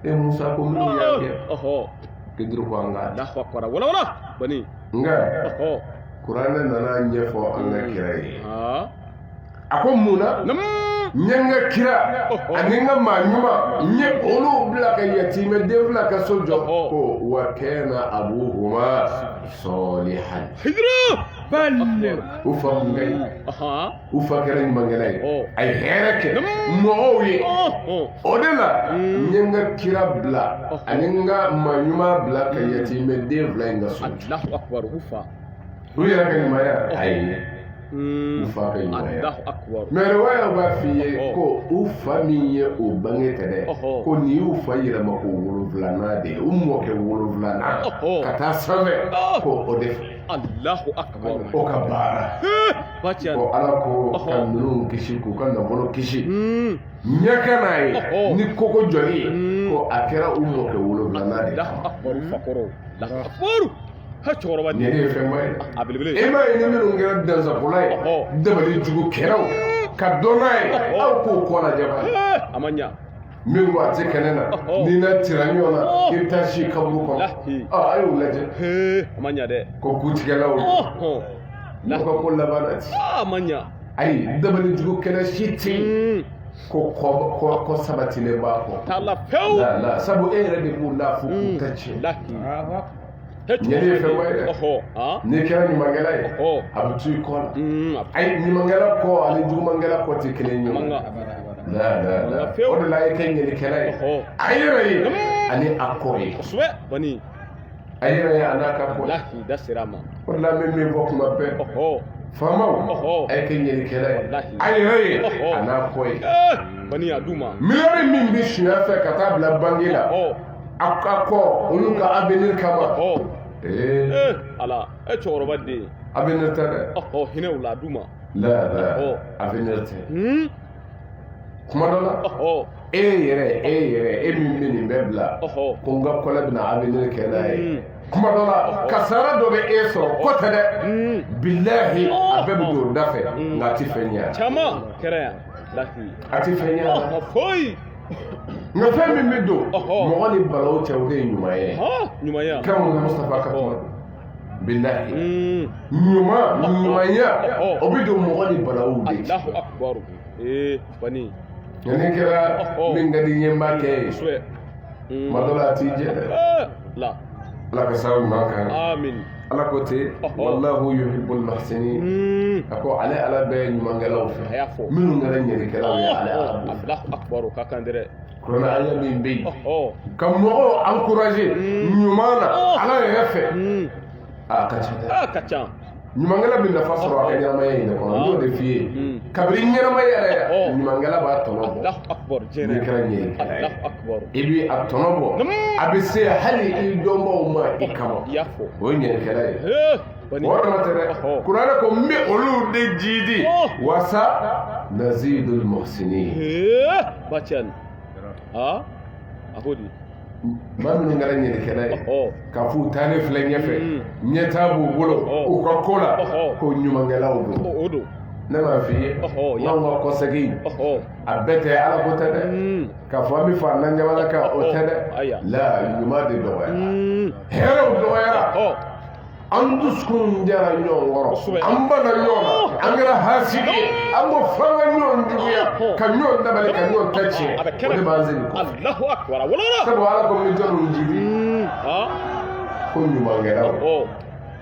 musa ko minnu y'a gɛn kiduru ko an ka wala bani nka kuranɛ nana ɲɛfɔ an ka kira ye a ko mun na n ye n ka kira ani n ka maa ɲuman n ye olu bila ka yatimɛ den fila ka so jɔ ko wa kɛna abuhuma sɔlihan u fa kun ka ɲi u fa kɛra ɲumankɛla ye a ye hɛrɛ kɛ mɔgɔw ye o de la n ye n ka kira bila ani n ka maa ɲuman bila ka yatimɛ den fila in ka so u yɛrɛ ka ɲumanya ayi u fa ka ɲumanya mɛ riwaya b'a f'i ye ko u fa min ye o bange tɛ dɛ ko nin y'u fa yɛlɛma ko 7 de ye u mɔkɛ 7 ka taa sanfɛ ko o de fɛ o ka baara ko ala ko ka ninnu kisi k'u ka nafolo kisi ɲɛ ka n'a ye ni koko jɔli ye ko a kɛra u mɔkɛ 7 de cɛkɔrɔba nin ye fɛnba ye e m'a ye ni minnu kɛra dansakola ye dabali jugu kɛlaw ka dɔn n'a ye aw k'o kɔ lajɛ a ma ɲa min ko a tɛ kɛnɛ na n'i na tira ɲɔgɔn na k'i bɛ taa si kaburu kɔnɔ a y'o lajɛ a ma ɲa dɛ ko kutigɛlaw n'u ka ko laban na ten a ma ɲa ayi dabali jugu kɛlɛ si tɛ yen ko kɔ sabatilen b'a kɔ t'a la pewu sabu e yɛrɛ de b'u la fo k'u ka tiɲɛ ɲɛli ye fɛnba ye dɛ n'i kɛra ɲumankɛla ye a bɛ to i kɔ la ayi ɲumankɛla kɔ ani jugumankɛla kɔ tɛ kelen ye o de la e kɛ ɲɛlikɛla ye a yɛrɛ ye ani a kɔ ye a yɛrɛ ye a n'a ka kɔ o de la n bɛ min fɔ kuma bɛɛ faamaw a ye kɛ ɲɛlikɛla ye a yɛrɛ ye a n'a kɔ ye miliyɔn min bɛ suɲɛ fɛ ka taa bila bange la a ka kɔ olu ka avenir kama ala cɛkɔrɔba den avenir tɛ dɛ hinɛ u la a d'u ma avenir tɛ kuma dɔ la e min bɛ nin bɛɛ bila ko n ka kɔlɛ bɛna avenir kɛ n'a ye kuma dɔ la kasara dɔ bɛ e sɔrɔ ko tɛ dɛ bilahi a bɛɛ bɛ don o da fɛ nka a tɛ fɛn ɲɛ caman kɛra yan lahi a tɛ fɛn ɲɛ foyi nka fɛn min bɛ don mɔgɔ ni balawu cɛ o de ye ɲumanya kira mun Mustafa ka kuma bilahi ɲumanya o bɛ don mɔgɔ ni balawu de cɛ yanni kɛra min ka di ɲɛnba kɛ ye tuma dɔ la a t'i jɛ dɛ ala ka sababu ɲuman kan amin ala ko ten wallahu yuhibbul muhsinin a ko ale ala bɛ ɲumankɛlaw fɛ a y'a fɔ minnu kɛra ɲɛlikɛlaw ye ale ala b'o fɛ Allahu akbar o ka kan dɛ kuranɛ aya min bɛ yen ka mɔgɔw encourager ɲuman na ala yɛrɛ fɛ a ka ca dɛ a ka ca ɲumankɛla bɛ nafa sɔrɔ a ka ɲɛnamaya in de kɔnɔ n y'o de f'i ye kabini ɲɛnamaya yɛrɛ ɲumankɛla b'a tɔnɔ bɔ Allahu akbar n'i kɛra ɲɛlikɛla ye Allahu akbar i bɛ a tɔnɔ bɔ a bɛ se hali i dɔnbaw ma i kama i y'a fɔ o ye ɲɛlikɛla ye bani o dama tɛ dɛ kuranɛ ko n bɛ olu de jiidi wasa nazidul muhsinin ba tiɲɛ a ko di maa minnu kɛra ɲɛlikɛla ye k'a fɔ u taalen filɛ ɲɛfɛ ɲɛtaa b'u bolo u ka ko la ko ɲumankɛlaw don o don ne m'a f'i ye n'anw ka kɔsegin a bɛɛ tɛ ala ko tɛ dɛ k'a fɔ an bɛ fara n'an jamana kan o tɛ dɛ la ɲuman de dɔgɔyara hɛrɛw dɔgɔyara an dusukun jara ɲɔgɔn kɔrɔ an banna ɲɔgɔn na an kɛra hasidi ye an ko f'an ka ɲɔgɔn juguya ka ɲɔgɔn dabali ka ɲɔgɔn ta tiɲɛ o de b'an sigi ko Allahu akbar wala sabu ala ko n bɛ jɔnw jigi ko ɲumankɛlaw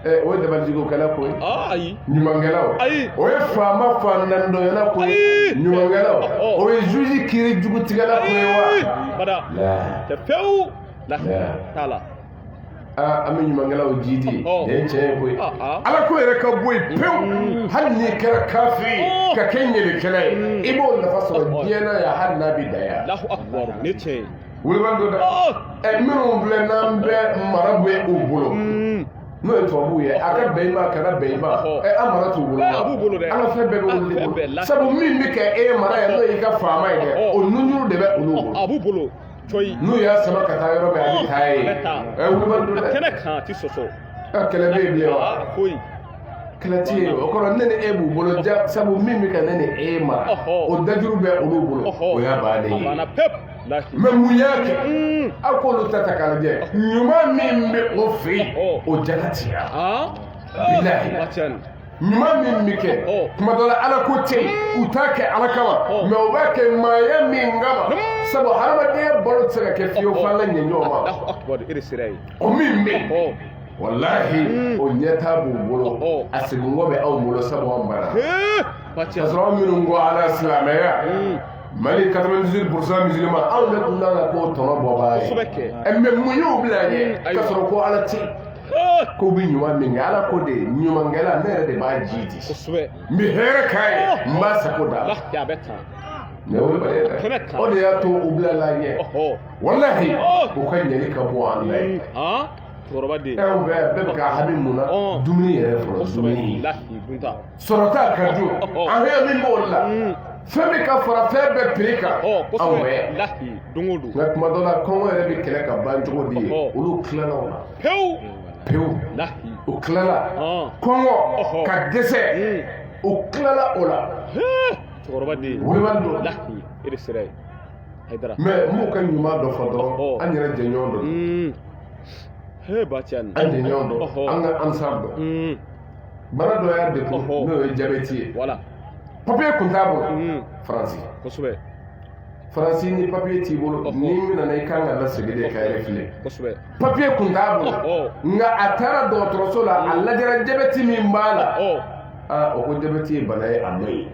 o ye dabalijigokɛla ko ye ayi ɲumankɛlaw o ye faama fanandɔnyala ko ye ɲumankɛlaw o ye juge kiiri jugutigɛla ko ye wa bada tɛ pewu la t'a la an bɛ ɲumankɛlaw jiidi nin ye tiɲɛ ye koyi ala ko yɛrɛ ka bɔ yen pewu hali n'i kɛra kafiri ye ka kɛ ɲɛlikɛla ye i b'o nafa sɔrɔ diɲɛ na yan hali n'a bɛ dan yan Allahu akbar ne tiɲɛ ye wulibali dɔ dɛ minnu filɛ n'an bɛ mara bɛ u bolo n'o ye tubabuw ye a ka bɛn i ma a kana bɛn i ma an mara t'u bolo a b'u bolo dɛ an ka fɛn bɛɛ bɛ olu de bolo sabu min bɛ kɛ e mara ye n'o y'i ka faama ye dɛ o nunjuru de bɛ olu bolo a b'u bolo coyi n'u y'a sama ka taa yɔrɔ min a bɛ taa ye wulibali dɔ dɛ kɛnɛ kan a ti sɔsɔ kɛlɛ bɛ yen bilen wa foyi kɛlɛ ti yen o kɔrɔ ne ni e b'u bolo ja sabu min bɛ ka ne ni e mara o dajuru bɛ olu bolo o y'a bannen ye mɛ mun y'a kɛ aw k'olu ta ta k'a lajɛ ɲuman min bɛ o fɛ yen o jalatiya bilahi ɲuman min bɛ kɛ tuma dɔ la ala ko tɛ yen u t'a kɛ ala kama mɛ u b'a kɛ maaya min kama sabu hadamadenya balo tɛ se ka kɛ fiyewu f'an ka ɲɛ ɲɔgɔn ma o min bɛ walahi o ɲɛtaa b'u bolo a seginkɔ bɛ anw bolo sabu anw banna k'a sɔrɔ anw minnu ko ala silamɛya Mali 98% musulman anw de tun kan ka k'o tɔnɔ bɔbaa ye mɛ mun y'o bila ɲɛ k'a sɔrɔ ko ala tɛ ko bɛ ɲuman min kɛ ala ko de ɲumankɛla ne yɛrɛ de b'a jiidi n bɛ hɛrɛ k'a ye n b'a sago da la mɛ o de dɛ o de y'a to u bilala ɲɛ walahi u ka ɲɛli ka bɔ an la ye anw bɛɛ bɛ ka hami mun na dumuni yɛrɛ fɔlɔ dumuni sɔrɔta ka dun an hɛrɛ min b'o la fɛn bɛ ka fara fɛn bɛɛ piri kan anw bɛɛ nka tuma dɔ la kɔngɔ yɛrɛ bɛ kɛlɛ ka ban cogo di ye olu tilala o la pewu u tilala kɔngɔ ka dɛsɛ u tilala o la wulibali don mɛ n b'u ka ɲuman dɔ fɔ dɔrɔn an yɛrɛ jɛɲɔgɔn dɔ an jɛɲɔgɔn dɔ an ka ansar dɔ bana dɔ y'a dekun n'o ye jabɛti ye papiye kun t'a bolo faransi faransi ni papiye t'i bolo ni min nana i kan ka lasegin de ka yɛrɛ papiye kun t'a bolo nka a taara dɔgɔtɔrɔso la a lajɛra jabɛti min b'a la o ko jabɛti ye bana ye a ma ɲi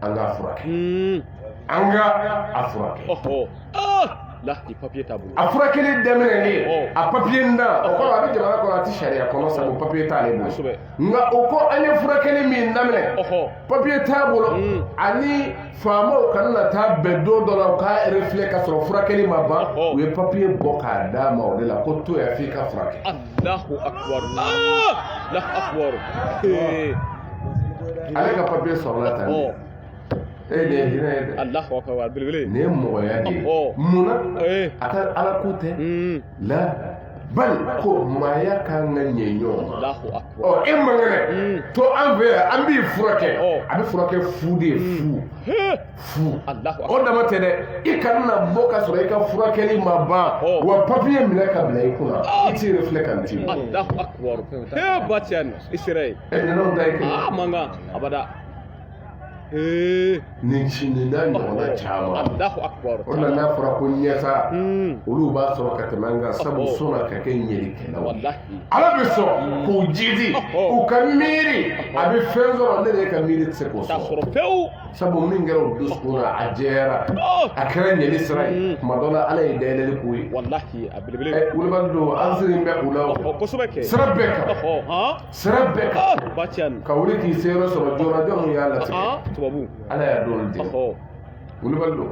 an k'a furakɛ an ka a furakɛ a furakɛli daminɛlen a papiye n da o kɔrɔ a bɛ jamana kɔnɔ a tɛ sariya kɔnɔ sabu papiye t'ale bolo nka o ko an ye furakɛli min daminɛ papiye t'a bolo ani faamaw kana na taa bɛn don dɔ la u k'a refilɛ ka sɔrɔ furakɛli ma ban u ye papiye bɔ k'a d'a ma o de la ko to yan f'i ka furakɛ. Allahu akbar Allahu akbar ale ka papiye sɔrɔla tan de. E de ye hinɛ ye dɛ. Allahu akbar belebele. Nin ye mɔgɔya de ye. Munna a ka ala ko tɛ la bali ko maaya kan ka ɲɛ ɲɔgɔn ma. Allahu akbar. E man kɛnɛ to an fɛ yan an b'i furakɛ a bɛ furakɛ fu de ye fu. O dama tɛ dɛ i kana na bɔ ka sɔrɔ i ka furakɛli ma ban wa papiye minɛ ka bila i kunna i t'i refilɛ ka nti. Allahu akbar. He ba tiɲɛ i sera ye. Ninnu ta ye kelen. Man kan abada. nin sini n'a ɲɔgɔnna caman Allahu akbar o la n'a fɔra ko ɲɛta olu b'a sɔrɔ ka tɛmɛ an kan sabu sɔnna ka kɛ ɲɛlikɛlaw wallahi ala bɛ sɔn k'u jidi u ka miiri a bɛ fɛn sɔrɔ ne de ka miiri tɛ se k'o ta sɔrɔ sɔrɔ fewu sabu min kɛra o dusukun na a jɛyara a kɛra ɲɛli sira ye tuma dɔ la ala ye dayɛlɛli k'u ye wallahi a belebele wulibali don an sirin bɛ u la o kosɛbɛ kɛ sira bɛɛ kan sira bɛɛ kan batiyan ka wuli k'i seyɔrɔ sɔrɔ joona jɔn y'a latigɛ tubabu ala y'a dɔn ten wulibali don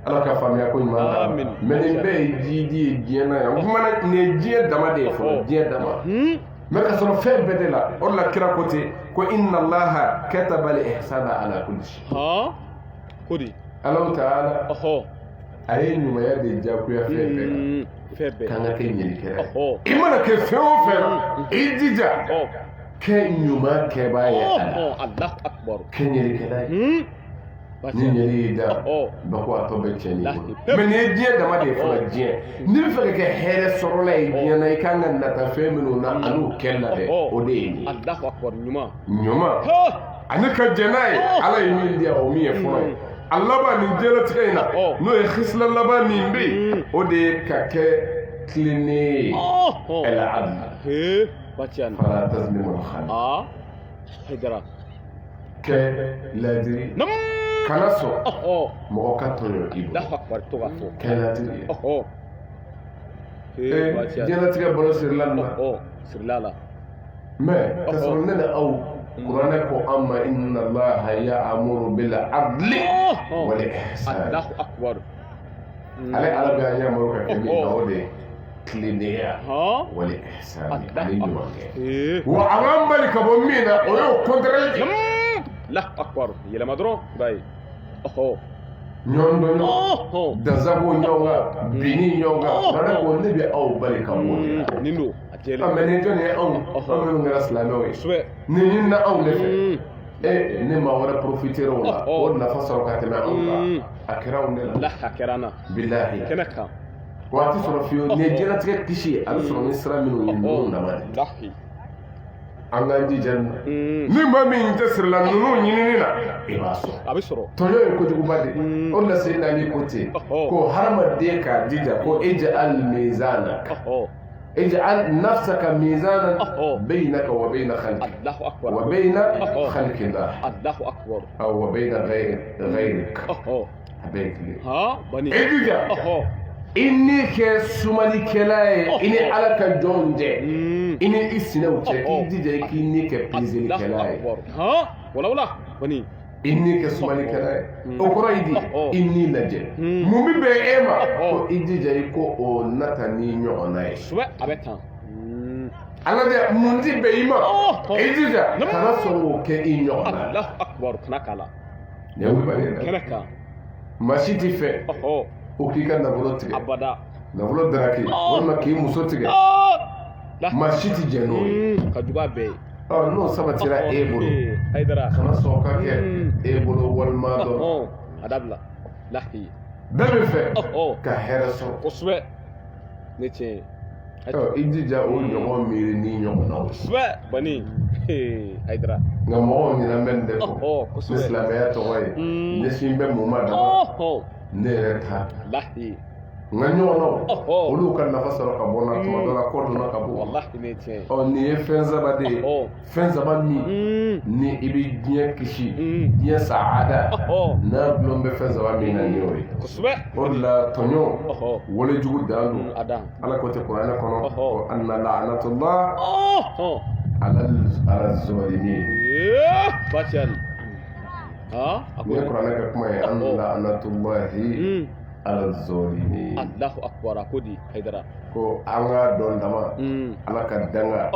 ala ka faamuya ko ɲuman na Amin. mɛ nin bɛɛ ye jidi ye diɲɛ na yan o kumana nin ye diɲɛ dama de ye fɔlɔ diɲɛ dama mɛ ka sɔrɔ fɛn bɛɛ de la o de la kira ko ten ko inna allaha kataba al ihsana ala kulli shay kodi alahu taala a ye ɲumanya de diyagoya fɛn bɛɛ la fɛn bɛɛ kan ka kɛ ɲɛlikɛla i mana kɛ fɛn o fɛn na i jija kɛ ɲuman kɛbaa ye a la Allahu akbar kɛ ɲɛlikɛla ye ni ɲɛli y'i da bɛɛ ko a tɔ bɛ tiɲɛ n'i bolo mɛ nin ye diɲɛ dama de ye fɔlɔ diɲɛ n'i bɛ fɛ ka kɛ hɛrɛ sɔrɔla ye diɲɛ na i kan ka nata fɛn minnu na an'u kɛli la dɛ o de ye nin ye Allahu akbar ɲuman ani ka jɛn n'a ye ala ye min di yan o min ye fɔlɔ ye a laban nin diɲɛlatigɛ in na n'o ye hisila laban min bɛ yen o de ye ka kɛ tilennen ye al-adl batiyan fala tazlimu al-khaliq hijra kɛ ladiri kana sɔn mɔgɔ ka tɔɲɔ i bolo Allahu akbar to ka fɔ kɛ ladiri ye batiyan diɲɛlatigɛ balo sirila nin na sirila la mɛ ka sɔrɔ ne ni aw kuranɛ ko an ma inna allaha ya'muru bil adli wal ihsan Allahu akbar ale ala bɛ an yamaru ka kɛ min na o de ye tilennenya wal ihsan ani ɲuman kɛ wa a b'an bali ka bɔ min na o y'o kɔntrɛli kɛ Allahu akbar yɛlɛma dɔrɔn b'a ye ɲɔgɔn dɔ ɲɔgɔn dansago ɲɔgɔn kan binni ɲɔgɔn kan kuranɛ ko ne bɛ aw bali ka bɔ nin na nin don a jɛlen mɛ nin jɔn ye anw minnu kɛra silamɛw ye kosɛbɛ nin ɲinina anw de fɛ ne maa wɛrɛ profiter o la o nafa sɔrɔ ka tɛmɛ anw kan a kɛra anw de la la a kɛra an na bilahi kɛnɛ kan waati sɔrɔ fiyewu nin ye diɲɛlatigɛ kisi a bɛ sɔrɔ ni sira minnu ye ninnu dama de lahi an k'an jija nin na ni maa min tɛ sirila ninnu ɲinini na i b'a sɔrɔ a bɛ sɔrɔ tɔɲɔ ye kojuguba de o de la se n'ale ko ten ko hadamaden k'a jija ko ij'al mizana اجعل نفسك ميزانا بينك وبين خلقك الله أكبر وبين خلق الله الله أكبر أو وبين غيرك بينك ها بني اجيجا إني كسمالي كلاي إني على كجون جي إني إسنو تشكي اجيجا إني كبيزلي كلاي ها ولا بني inni ke sumali kala o koro idi inni laje mumi be ema ko idija ko o nata ni nyona e suwe abeta ala de mundi be ima idija kana so ke nyona Allah akbar kana kala ne wi bale kana ka mashiti fe o ki kan na bolo tige abada na bolo draki wonna ki muso tige mashiti jeno ka duba be n'o sabatira e bolo haydara kana sɔn ka kɛ e bolo walima dɔ a dabila lahi bɛɛ bɛ fɛ ka hɛrɛ sɔrɔ kosɛbɛ ne tiɲɛ i jija o ɲɔgɔn miiri ni ɲɔgɔn na kosɛbɛ bani haydara nka mɔgɔw ɲinɛ bɛ nin de fɔ ni silamɛya tɔgɔ ye ɲɛsin bɛ mun ma dama ne yɛrɛ ta lahi nka ɲɔgɔnnaw olu ka nafa sɔrɔ ka bɔ n na tuma dɔ la kɔ donna ka bɔ wallahi ne tiɲɛ nin ye fɛn saba de ye fɛn saba min ni i bɛ diɲɛ kisi diɲɛ saada n'a dulon bɛ fɛn saba min na ni y'o ye kosɛbɛ o de la tɔɲɔ walejugu dan don ala ko tɛ kuranɛ kɔnɔ ko anna la'anatullah ala zalimin batiyan ni ye kuranɛ kɛ kuma ye anna la'anatullahi ala zalimin Allahu akbar akodi haydara ko an ka dɔn dama ala ka danga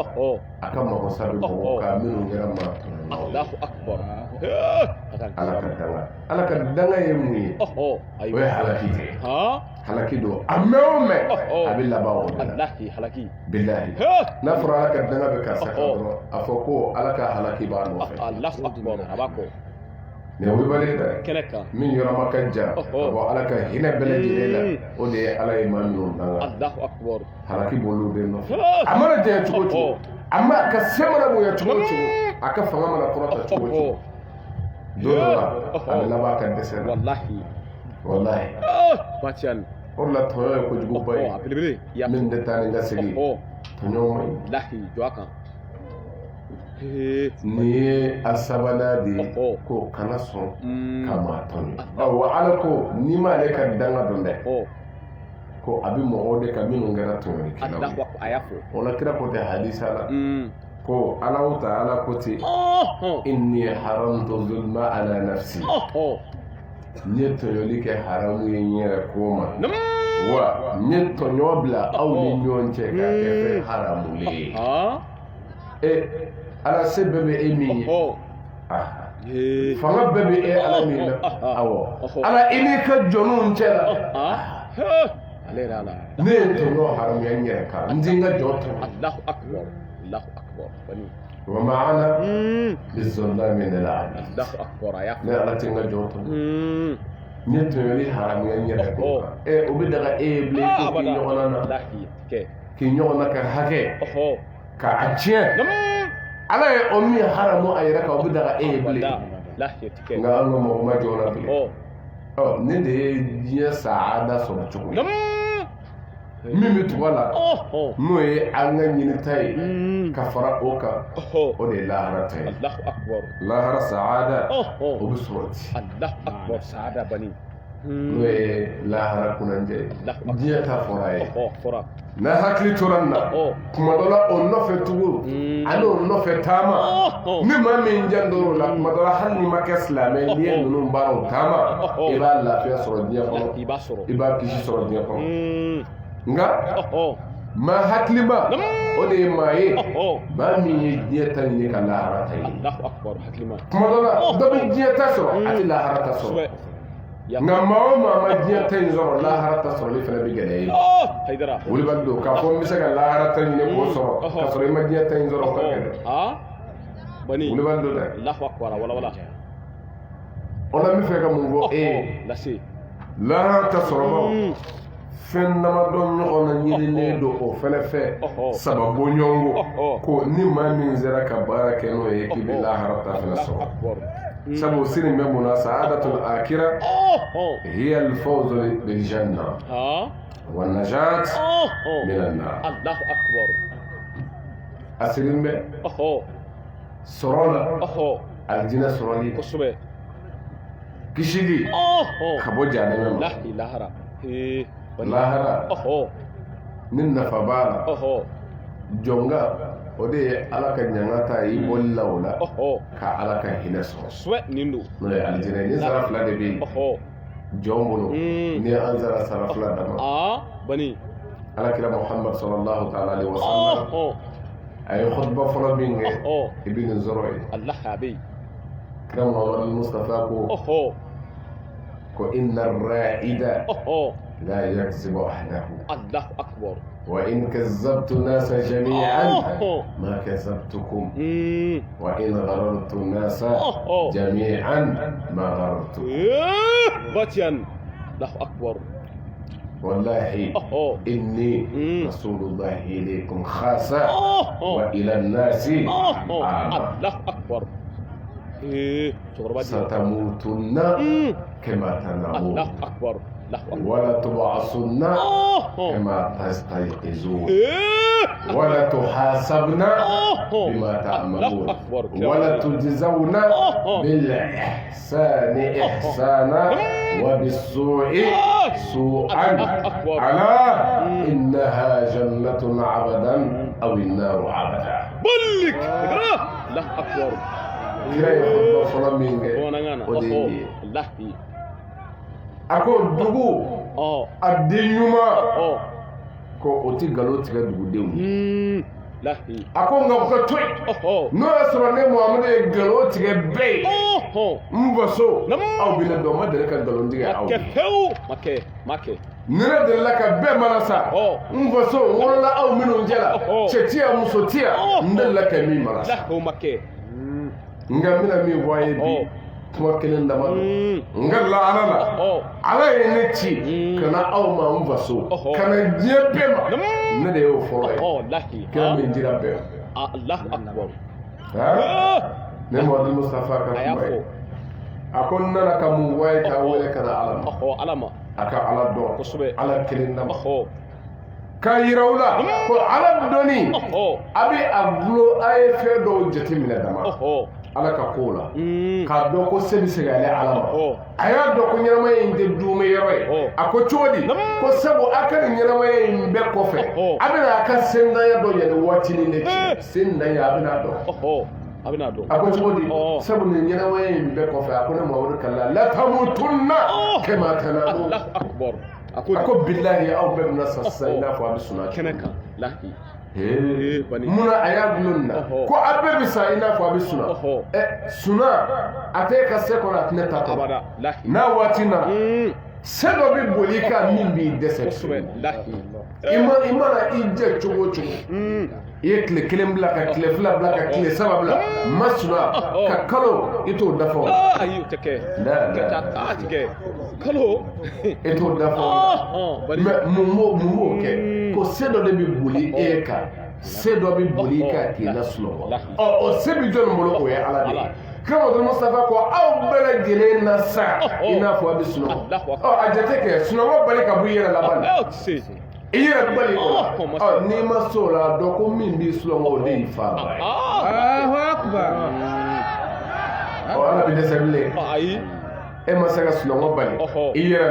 a ka mago sa bɛ mɔgɔ ka minnu kɛra maa tɔɲɔnnaw Allahu akbar ala ka danga ye mun ye o ye halaki de ye halaki don a mɛn o mɛn a bɛ laban o de la wallahi halaki bilahi n'a fɔra ala ka danga bɛ karisa kan dɔrɔn a fɔ ko ala ka halaki b'a nɔfɛ Allahu akbar a b'a kɔ nin wulibali dɛ kɛnɛ kan min yɔrɔma ka jan ka bɔ ala ka hinɛ bɛɛ lajɛlen la o de ye ala ye maa minnu danga Allahu akbar halaki b'olu de nɔfɛ a mana janya cogo o cogo a ka se mana bonya cogo o cogo a ka fanga mana kɔrɔta cogo o cogo dora ala ba ka dese wallahi batian orla toyo ko jugo bay apelebele ya min de tani ga sigi tonyo mai lahi joaka ni asabana di ko kana son kama ton wa ala ko ni ma le ka danga donde ko abi mo de ka min ngara to ni kila Allah wa ayafo wala kira ko te hadisa la ko Allah ta'ala ko ti inni haramtu zulma ala nafsi nyeto yoli ke haramu yenyere koma wa nyeto nyobla au ni nyonche ka ke haramu le ala sebebe emi fanga bebe e ala mi la awo ala ini ka jonu ncela alera ala ne to no haram ya nyere ka ndinga joto Allahu akbar bani wa ma'ana bizullami min al'ad Allahu akbar ya ne ala tinga joto ne to yori haram ya nyere ko obi daga ble ko ki nyona na lahi ke ki nyona ka hake ka achie ala ye o min haramu a yɛrɛ kan o bɛ daga e ye bilen nka an ka mɔgɔ ma jɔna bilen ne de ye diɲɛ saada sɔrɔ cogo ye min bɛ tugu a la n'o ye an ka ɲinita ye ka fara o kan o de ye lahara ta ye lahara saada o bɛ sɔrɔ ten n'o ye lahara kunanjɛ ye diɲɛ ta fɔra a ye n'a hakili tora nin na kuma dɔ la o nɔfɛ tugu ani o nɔfɛ taama ni maa min jandoro la kuma dɔ la hali ni ma kɛ silamɛ n'i ye ninnu baaraw taama i b'a lafiya sɔrɔ diɲɛ kɔnɔ i b'a kisi sɔrɔ diɲɛ kɔnɔ nka maa hakilima o de ye maa ye maa min ye diɲɛ ta ɲini ka lahara ta ɲini kuma dɔ la dɔ bɛ diɲɛ ta sɔrɔ a tɛ lahara ta sɔrɔ nka maa o maa ma diɲɛ ta in sɔrɔ lahara ta sɔrɔli fana bɛ gɛlɛya i ma olu b'a don k'a fɔ n bɛ se ka lahara ta ɲini k'o sɔrɔ k'a sɔrɔ i ma diɲɛ ta in sɔrɔ o ka gɛlɛn olu b'a don dɛ o la n bɛ fɛ ka mun fɔ e ye lahara ta sɔrɔbaw fɛn damadɔ ɲɔgɔn na ɲininen don o fana fɛ sababu ɲɔgɔn ko ni maa min sera ka baara kɛ n'o ye k'i bɛ lahara ta fana sɔrɔ sabu sini bɛ mun na saadatul akira hiya al-fawz bil janna wa najat min an-nar Allahu akbar asirin bɛ sɔrɔ la aljina sɔrɔli kosɛbɛ kisili ka bɔ jahanama ma lahara ni nafa b'a la jɔnga o de ye ala ka ɲangata i bɔli la o la ka ala ka hinɛ sɔrɔ n'o ye alijinɛ ni sara fila de bɛ yen jɔn bolo ni an sara sara fila dama alakira muhammad sallallahu ta'ala alaihi wa sallam a ye khutba fɔlɔ min kɛ i bɛ nin sɔrɔ ye kira muhammad mustafa ko inna ra'ida لا يكذب أحده الله أكبر وإن كذبت الناس جميعا ما كذبتكم وإن غررت الناس جميعا ما غررتكم باتيان الله أكبر والله إني رسول الله إليكم خاصة وإلى الناس عامة الله أكبر ستموتن كما تنامون الله أكبر ولا تبعثن كما تستيقظون ولا تحاسبن بما تعملون ولا تجزون بالإحسان إحسانا وبالسوء سوءا ألا إنها جنة عبدا أو النار عبدا بلك الله أكبر كلا يخطب فلمين وديني ako dugu a den ɲuman ko o tɛ nkalon tigɛ dugudenw a ko nka o ka to yen n'o y'a sɔrɔ ne muhamadu ye nkalon tigɛ bɛɛ ye n faso aw bɛ ne dɔn n ma deli ka nkalon tigɛ aw ye ni ne delila ka bɛɛ mara sa n faso n wolola aw minnu cɛ la cɛ ti yan muso ti yan n delila ka min mara sa nka n bɛna min fɔ a ye bi kuma kelen dama nka lahala la ala ye ne ci kana aw ma n faso kana diɲɛ bɛɛ ma ne de y'o fɔlɔ ye kira min dira bɛɛ ma ne muhamadu mustafa ka kuma ye a ko n nana ka mun waye k'a wele ka na ala ma ala ma a ka ala dɔn kosɛbɛ ala kelen dama k'a yira u la ko ala dɔnni a bɛ a gulo a ye fɛn dɔw jateminɛ dama ala ka ko la k'a dɔn ko se bɛ se ka yɛlɛ ala ma a y'a dɔn ko ɲɛnamaya in tɛ duume yɔrɔ ye a ko cogo di ko sabu a ka nin ɲɛnamaya in bɛɛ kɔfɛ a bɛna a ka sendanya dɔ yɛlɛ waatinin de cɛ sendanya a bɛna dɔn a bɛna dɔn a ko cogo di sabu nin ɲɛnamaya in bɛɛ kɔfɛ a ko ne Mamadu Kalla la tamutunna kama tanamun a ko bilahi aw bɛɛ bɛna sa sisan i n'a fɔ a bɛ suna kɛnɛ kan lahi munna a y'a gulon na ko a bɛɛ bɛ sa i n'a fɔ a bɛ suna suna a tɛ ka se kɔnɔ a tɛ ne ta kɔnɔ n'a waati na se dɔ bɛ boli kan min b'i dɛsɛ i mana i jɛ cogo o cogo i ye tile kelen bila ka tile fila bila ka tile saba bila ma suna ka kalo i t'o dafa ayi o tɛ kɛ kalo i t'o dafa mɛ mun b'o kɛ ko se dɔ de bɛ boli e kan se dɔ bɛ boli i kan k'i lasunɔgɔ o se bɛ jɔn bolo o ye ala de ye Kiramadu Mustafa ko aw bɛɛ lajɛlen na sa i n'a fɔ a bɛ sunɔgɔ a jate kɛ sunɔgɔ bali ka bɔ i yɛrɛ la bali i yɛrɛ bali o la n'i ma so la dɔn ko min b'i sunɔgɔ o de y'i fa ba ye ala bɛ dɛsɛ bilen e ma se ka sunɔgɔ bali i yɛrɛ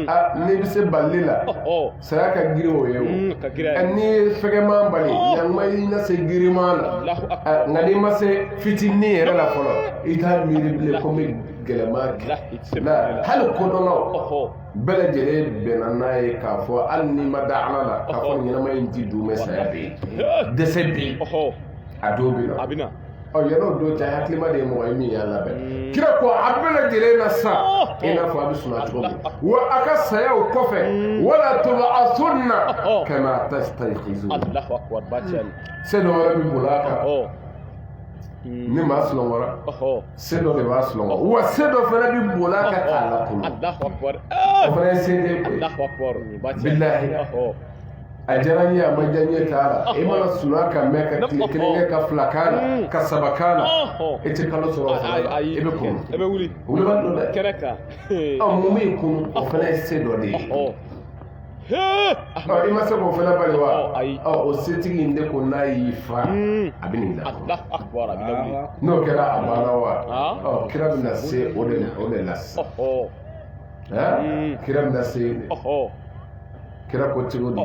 la n'i bɛ se balili la saya ka girin o ye o n'i fɛgɛman bali ɲanguma i na se girinman la nka n'i ma se fitinin yɛrɛ la fɔlɔ i t'a miiri bilen ko n bɛ gɛlɛman kɛ hali kodɔnnaw bɛɛ lajɛlen bɛnna n'a ye k'a fɔ hali n'i ma da ala la k'a fɔ ɲɛnama in ti dun mɛ saya bɛ yen dɛsɛ bɛ yen a dɔw bɛ na yɛrɛw don cɛ hakilima de ye mɔgɔ ye min y'a labɛn kira ko a bɛɛ lajɛlen na sa i n'a fɔ a bɛ suna cogo min wa a ka sayaw kɔfɛ wala tub'athunna kama tastayqizun se dɔ wɛrɛ bɛ bolo a kan ni maa sunɔgɔra se dɔ de b'a sunɔgɔ wa se dɔ fana bɛ bolo a kan k'a lakunu o fana ye se de ye bilahi a diyara n ye a ma diya n ye t'a la i mana suna ka mɛn ka tile kelen kɛ ka fila k'a la ka saba k'a la i tɛ kalo sɔrɔ o fana la i bɛ kunu i bɛ wuli b'a dɔn dɛ kɛnɛ kan mun b'i kunu o fana ye se dɔ de ye i ma se k'o fana bali wa o setigi in de ko n'a y'i fa a bɛ nin la n'o kɛra a banna wa kira bɛna se o de la sisan kira bɛna se kira ko cogo di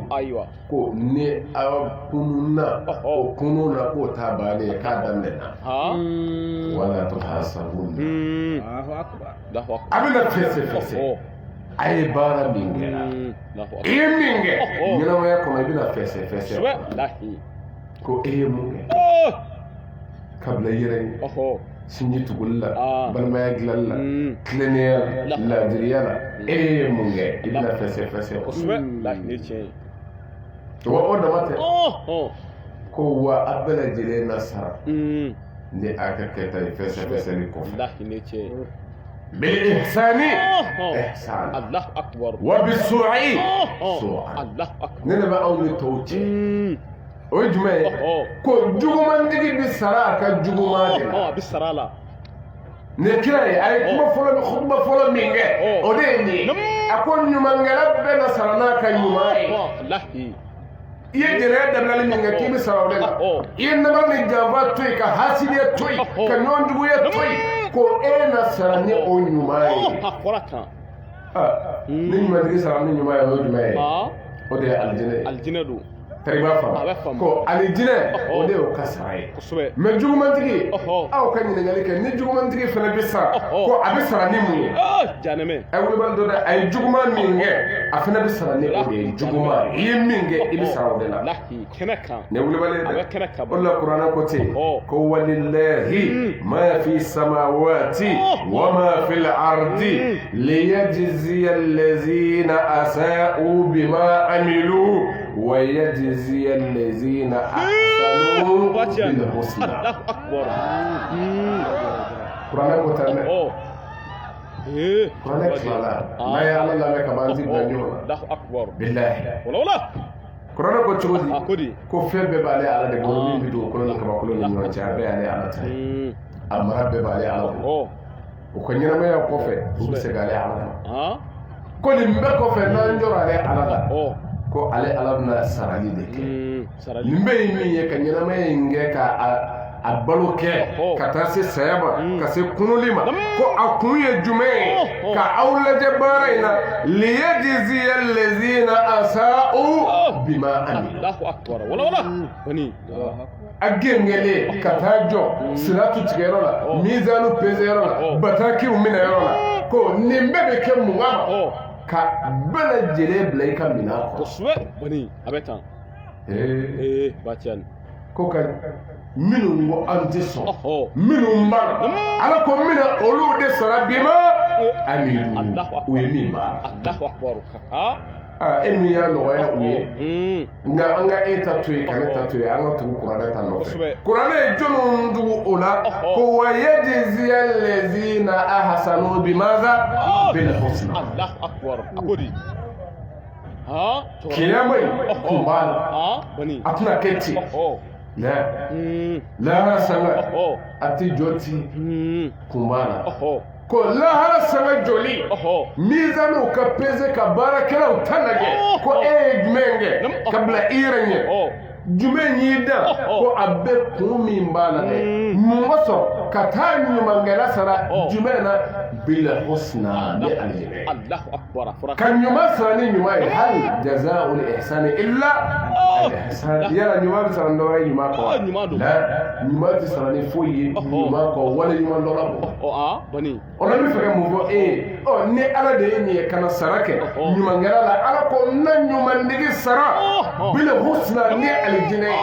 ko ni aw kununa o kunu na k'o t'a bannen ye k'a daminɛna wala tuhasabun a bɛna fɛsɛ a ye baara min kɛra i ye min kɛ ɲɛnamaya kɔnɔ i bɛna fɛsɛ ko e ye mun kɛ kabila yɛrɛ ye sinji tuguli la balimaya dilali la tilennenya la ladiriya la e ye mun kɛ i bɛna fɛsɛ wa o dama tɛ ko wa a bɛɛ lajɛlen na sara ni a ka kɛta ye fɛsɛfɛsɛli kɔfɛ bil ihsani ihsan wa bis su'i su'an ne de bɛ aw ni tɔw cɛ o ye jumɛn ye ko jugumantigi bɛ sara a ka juguman de la a bɛ sara la ne kira ye a ye kuma fɔlɔ min kɛ o de ye nin ye a ko ɲumankɛla bɛɛ na sara n'a ka ɲuman ye i ye jɛnɛya dabilali min kɛ k'i bɛ sara o de la i ye nama ni janfa to yen ka hasidiya to yen ka ɲɔgɔn juguya to yen ko e na sara ni o ɲuman ye ni ɲumantigi sara ni ɲuman ye o ye jumɛn ye o de ye alijinɛ don tari b'a faamu ko alijinɛ o de y'o ka sara ye mɛ jugumantigi aw ka ɲininkali kɛ ni jugumantigi fana bɛ sara ko a bɛ sara ni mun ye a ye wulibali dɔ dɛ a ye juguman min kɛ a fana bɛ sara ni o de ye juguman i ye min kɛ i bɛ sara o de la ne wulibali dɛ o de la kuranɛ ko ten ko walilahi ma fi samawati wa ma fi al-ardi liyajziya allazina asa'u bima amilu wa yajziya allazina ahsanu bil husna. Kuranɛ ko tan dɛ kuranɛ tilala n'a ye ala lamɛn ka ban ti bila ɲɔgɔn na bilahi kuranɛ ko cogo di ko fɛn bɛɛ b'ale ala de bolo min bɛ don kolo ni kabakolo ni ɲɔgɔn cɛ a bɛɛ y'ale ala ta ye a mara bɛɛ b'ale ala bolo o ka ɲɛnamaya kɔfɛ u bɛ segin ale ala ma ko nin bɛɛ kɔfɛ n'an jɔra ale ala la ko ale ala bɛna sarali de kɛ nin bɛɛ ye min ye ka ɲɛnamaya in kɛ ka a balo kɛ ka taa se saya ma ka se kunuli ma ko a kun ye jumɛn ye ka aw lajɛ baara in na liyajziya allazina asa'u bima amilu Allahu akbar wala bani a gengele ka taa jɔ siratu tigɛyɔrɔ la mizanu peseyɔrɔ la batakiw minɛyɔrɔ la ko nin bɛɛ bɛ kɛ mun kama ka bɛɛ lajɛlen bila i ka minan kɔnɔ kosɛbɛ bani a bɛ tan ba tiɲɛ ko ka minnu ko an tɛ sɔn minnu b'a ala ko mina olu de sara bima amilu u ye min b'a Allahu akbar e min y'a nɔgɔya u ye nka an ka e ta to yen ka ne ta to yen an ka tugu kuranɛ ta nɔfɛ kuranɛ ye jɔnniw tugu o la ko wa yajziya allazina ahsanu bimaza bil husna Allahu akbar a ko di kiyama in kun b'a la a tɛna kɛ ten lahara sanga a tɛ jɔ ten kun b'a la ko lahara sanga joli mizanu ka pese ka baarakɛlaw ta lajɛ ko e ye jumɛn kɛ ka bila i yɛrɛ ɲɛ jumɛn y'i da ko a bɛ kun min b'a la dɛ mun ka sɔrɔ ka taa ɲumankɛla sara jumɛn na bil husna ni aljannah ka ɲuman sara ni ɲuman ye hal jazaa'ul ihsani illa al ihsan yala ɲuman bɛ sara ni dɔ ye ɲuman kɔ ɲuman tɛ sara ni foyi ye ɲuman kɔ wale ɲuman dɔ la bɔ o la n bɛ fɛ ka mun fɔ ni ala de ye nin ye kana sara kɛ ɲumankɛla la ala ko n na ɲumandigi sara bil husna ni aljannah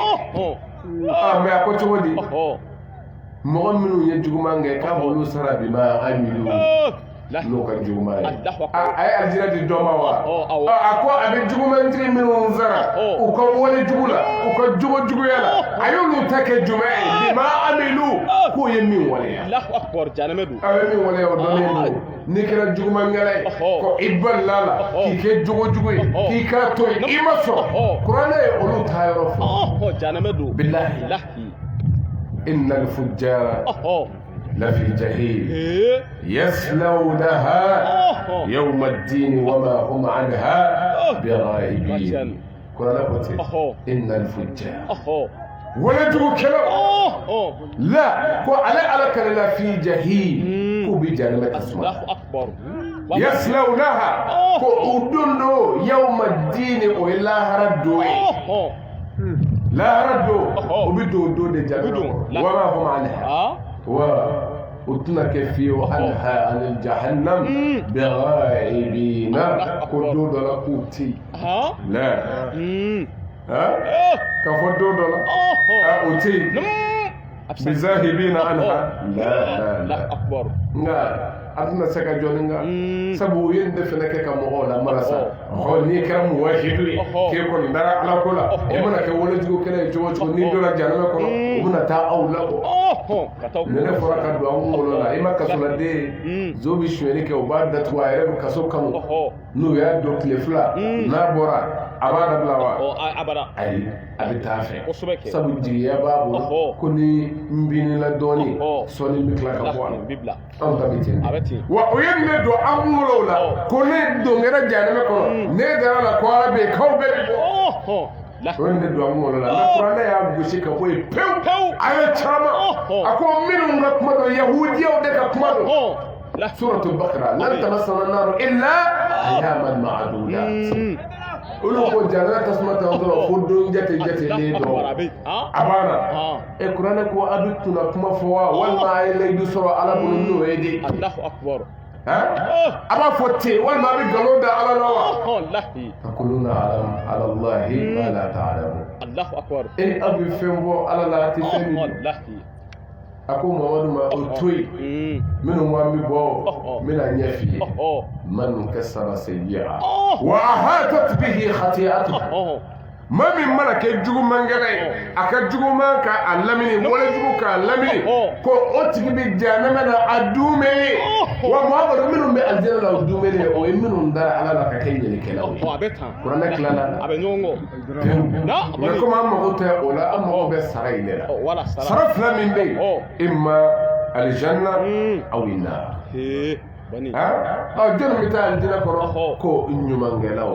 mais a ko cogo di mɔgɔ minnu ye juguman kɛ k'a b'olu sara bima amilu n'o ka juguman ye a ye aljina di dɔ ma wa a ko a bɛ jugumantigi minnu sara u ka wale jugu la u ka jogo juguya la a y'olu ta kɛ jumɛn ye bima amilu k'o ye min waleya a bɛ min waleya o dɔnnen don n'i kɛra jugumankɛla ye ko i balila la k'i kɛ jogo jugu ye k'i k'a to yen i ma sɔn kuranɛ ye olu ta yɔrɔ fɔ bilahi إن الفجار لفي جحيم يصلونها يوم الدين وما هم عنها بغائبين إن الفجار ولدوا كلام لا على كلا في جحيم كو بجانب اسمه يصلونها كو يوم الدين وإلا هردوا لا ردوا وبدوا دون جهنم وما هم عنها واتنك في عنها عن الجهنم بغائبين كدو دلا كوتي لا كفدو دلا اوتي بذاهبين عنها لا اكبر aduna se ka jɔni nga sabu u ye nin de fana kɛ ka mɔgɔw la marasa n'i kɛra muwahidu ye k'e kɔni dara ala ko la e mana kɛ wolojugu kɛlɛ ye cogo o cogo n'i donna janama kɔnɔ u bɛna taa aw labɔ ni ne fɔra ka don an kunkolo la i ma kasoladen ye zo bɛ sonyɛli kɛ u b'a datugu a yɛrɛ bɛ kaso kanu n'u y'a don tile fila n'a bɔra a b'a dabila wa ayi a bɛ taa fɛ sabu jigiya b'a bolo ko ni n binila dɔɔnin sɔɔni bɛ tila ka bɔ a la anw ta bɛ ten wa o ye ne don an kunkolow la ko ne don kɛra janama kɔnɔ ne dara la ko ala bɛ yen k'aw bɛɛ bɛ bɔ o ye ne don an kunkolo la ne kuranɛ y'a gosi ka bɔ yen pewu a ye caman a ko minnu ka kuma don yahudiyaw de ka kuma don suratul bakara lan tamassana an-nar illa ayyaman ma'dudat olu ko janana tasuma ta dɔrɔn fo don jate-jatelen dɔrɔn a banna kuranɛ ko a bɛ tuna kuma fɔ wa walima a ye layidu sɔrɔ ala bolo n'o ye de a b'a fɔ ten walima a bɛ nkalon da ala la wa taquluna ala allahi ma la ta'lamun a bɛ fɛn fɔ ala la a tɛ fɛn min a ko mamadu ma o to yen minnu b'an bɛ bɔ n bɛna ɲɛ f'i ye man kasara sayyi'a wa ahatat bihi khati'atuhu maa min mana kɛ jugumankɛla ye a ka juguman k'a lamini walejugu k'a lamini ko o tigi bɛ jahanama na a duumelen wa Muhamadu minnu bɛ alijana la o duumelen o ye minnu dara ala la ka kɛ ɲɛlikɛlaw ye kuranɛ tilala mais comme an mago tɛ o la an mago bɛ sara in de la sara fila min bɛ yen imma alijanna aw innar bani jɔn bɛ taa alijinɛ kɔrɔ ko ɲumangɛlaw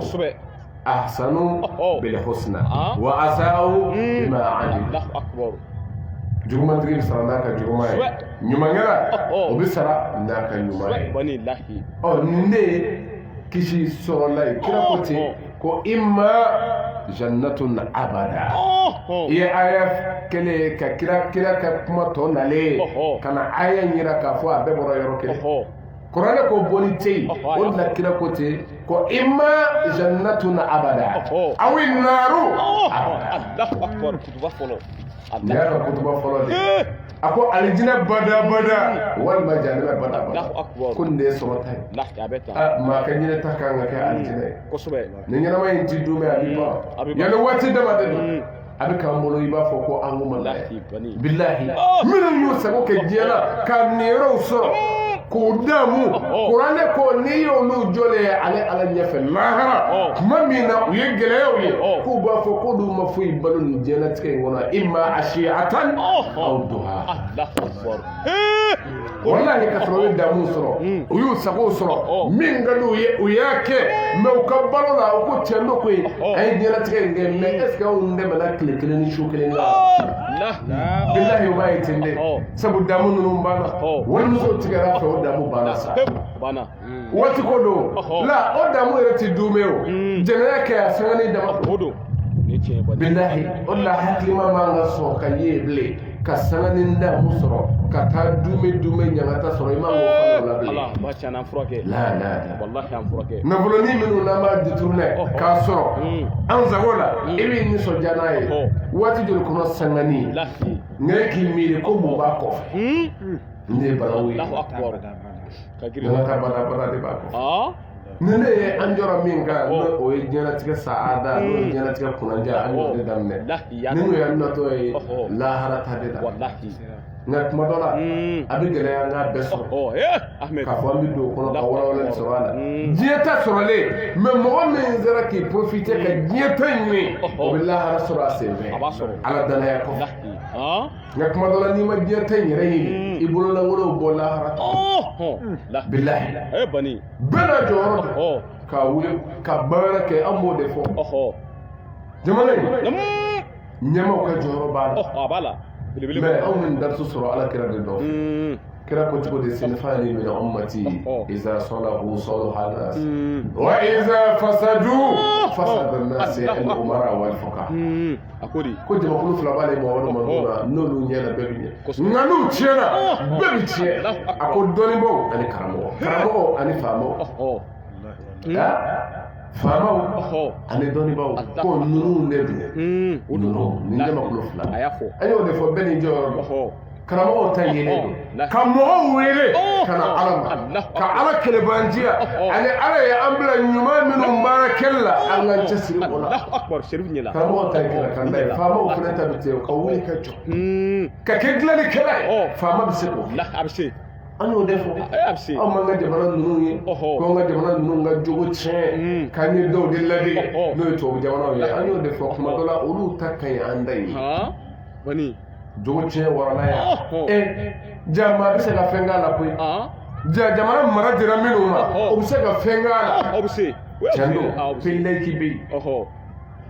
ahsanu bil husna wa asa'u bima amilu. Allahu akbar. Jugumantigi bɛ sara n'a ka juguman ye, ɲumangɛla o bɛ sara n'a ka ɲuman ye. Bani lahi. Nin de ye kisi sɔrɔla ye, kira ko ten ko imma jannatun abada. I ye aya kelen ka kira ka kuma tɔ nalen ka na aya yira k'a fɔ a bɛɛ bɔra yɔrɔ kelen. Kuranɛ ko boli tɛ yen, o de la kira ko ten ko imma jannatun abada aw naaru abada. Allahu akbar. Kutuba fɔlɔ. N'i y'a ka kutuba fɔlɔ de, a ko alijinɛ bada walima jahanama bada ko nin de ye sɔrɔ ta ye. Maa ka ɲinɛ ta kan ka kɛ alijinɛ ye. Kosɛbɛ. Ni ɲɛnama in ti dun bɛ a bɛ ban. Yanni waati dama de don. A bɛ k'an bolo i b'a fɔ ko an ko ma layɛ. Bilahi minnu y'u sago kɛ diɲɛ na ka nin yɔrɔw sɔrɔ k'u damu, kuranɛ ko n'i y'olu jɔlen ye ale ala ɲɛfɛ lahara tuma min na u ye gɛlɛyaw ye k'u b'a fɔ k'olu ma foyi balo nin diɲɛlatigɛ in kɔnɔ imma ashiyatan aw duha. Wallahi ka sɔrɔ u ye damu sɔrɔ, u y'u sago sɔrɔ, min ka d'u ye u y'a kɛ mɛ u ka balo la u ko tiɲɛ dɔ ko ye a ye diɲɛlatigɛ in kɛ mɛ est ce que anw dɛmɛna tile kelen ni su kelen na. Bilahi o b'a ye ten dɛ, sabu damu ninnu banna, walimuso tigɛra fɛ o damu banna sa. Waati ko don la o damu yɛrɛ ti dume o, jɛnɛya kɛ a sɛgɛnni dama. Bilahi o la hakilima man ka sɔn ka ye bilen ka sɛgɛnni damu sɔrɔ ka taa dume ɲagata sɔrɔ i ma mɔgɔ fana la bilen. Nafolonin minnu n'an b'a détourné k'a sɔrɔ an sago la i b'i nisɔndiya n'a ye waati joli kɔnɔ sɛgɛnni nka e k'i miiri ko mun b'a kɔfɛ. Ne ye balawu ye, nka ka bala de b'a kɔfɛ. Ni ne ye an jɔra min kan n'o ye diɲɛlatigɛ saada n'o ye diɲɛlatigɛ kunnadiya an y'o de daminɛ ni n'o ye natɔ ye lahara ta de la. Nka tuma dɔ la a bɛ gɛlɛya an k'a bɛɛ sɔrɔ k'a fɔ an bɛ don o kɔnɔ ka walawalali sɔrɔ a la. Diɲɛ ta sɔrɔlen mɛ mɔgɔ min sera k'i profiter ka diɲɛ ta ɲini o bɛ lahara sɔrɔ a sen fɛ ala danaya kɔfɛ. Nka tuma dɔ la n'i ma diɲɛ ta in yɛrɛ ɲini i bololangolow bɔ lahara ta. Bilahi bɛɛ n'a jɔyɔrɔ don k'a wuli ka baara kɛ an b'o de fɔ. Jamana in ɲɛmaw ka jɔyɔrɔ b'a la. Mais anw min darisu sɔrɔ ala kira de dɔn kira ko cogo de sinfani min ummati iza salahu salaha nas wa iza fasadu fasada an-nas al-umara wal fuqaha. Ko jamakulu fila b'ale Mamadu Mandela n'olu ɲɛna bɛɛ bɛ ɲɛ nka n'u tiɲɛna bɛɛ bɛ tiɲɛ. A ko dɔnnibaw ani karamɔgɔ ani faamaw. Faamaw ani dɔnnibaw ko ninnu de don ninnu ni jamakulu fila an y'o de fɔ bɛɛ ni jɔyɔrɔ don. Karamɔgɔw ta yelen don ka mɔgɔw wele ka na ala ma ka ala kɛlɛbanjiya ani ala ye an bila ɲuman minnu baara kɛlɛ la an ka cɛsiri o la. Karamɔgɔw ta ye kɛlɛ kan da ye faamaw fana ta bɛ ten ka wuli ka jɔ ka kɛ dilanlikɛla ye faama bɛ se k'o. An y'o de fɔ anw m'an ka jamana ninnu ye ko an ka jamana ninnu ka jogo tiɲɛ k'an ye dɔw de ladi n'o ye tubabu jamanaw ye. An y'o de fɔ kuma dɔ la olu ta ka ɲi an da ye jogo tiɲɛ warala yan. Jama bɛ se ka fɛn k'a la koyi. Jamana mara dira minnu ma o bɛ se ka fɛn k'a la. Tiɲɛ don pays laïque bɛ yen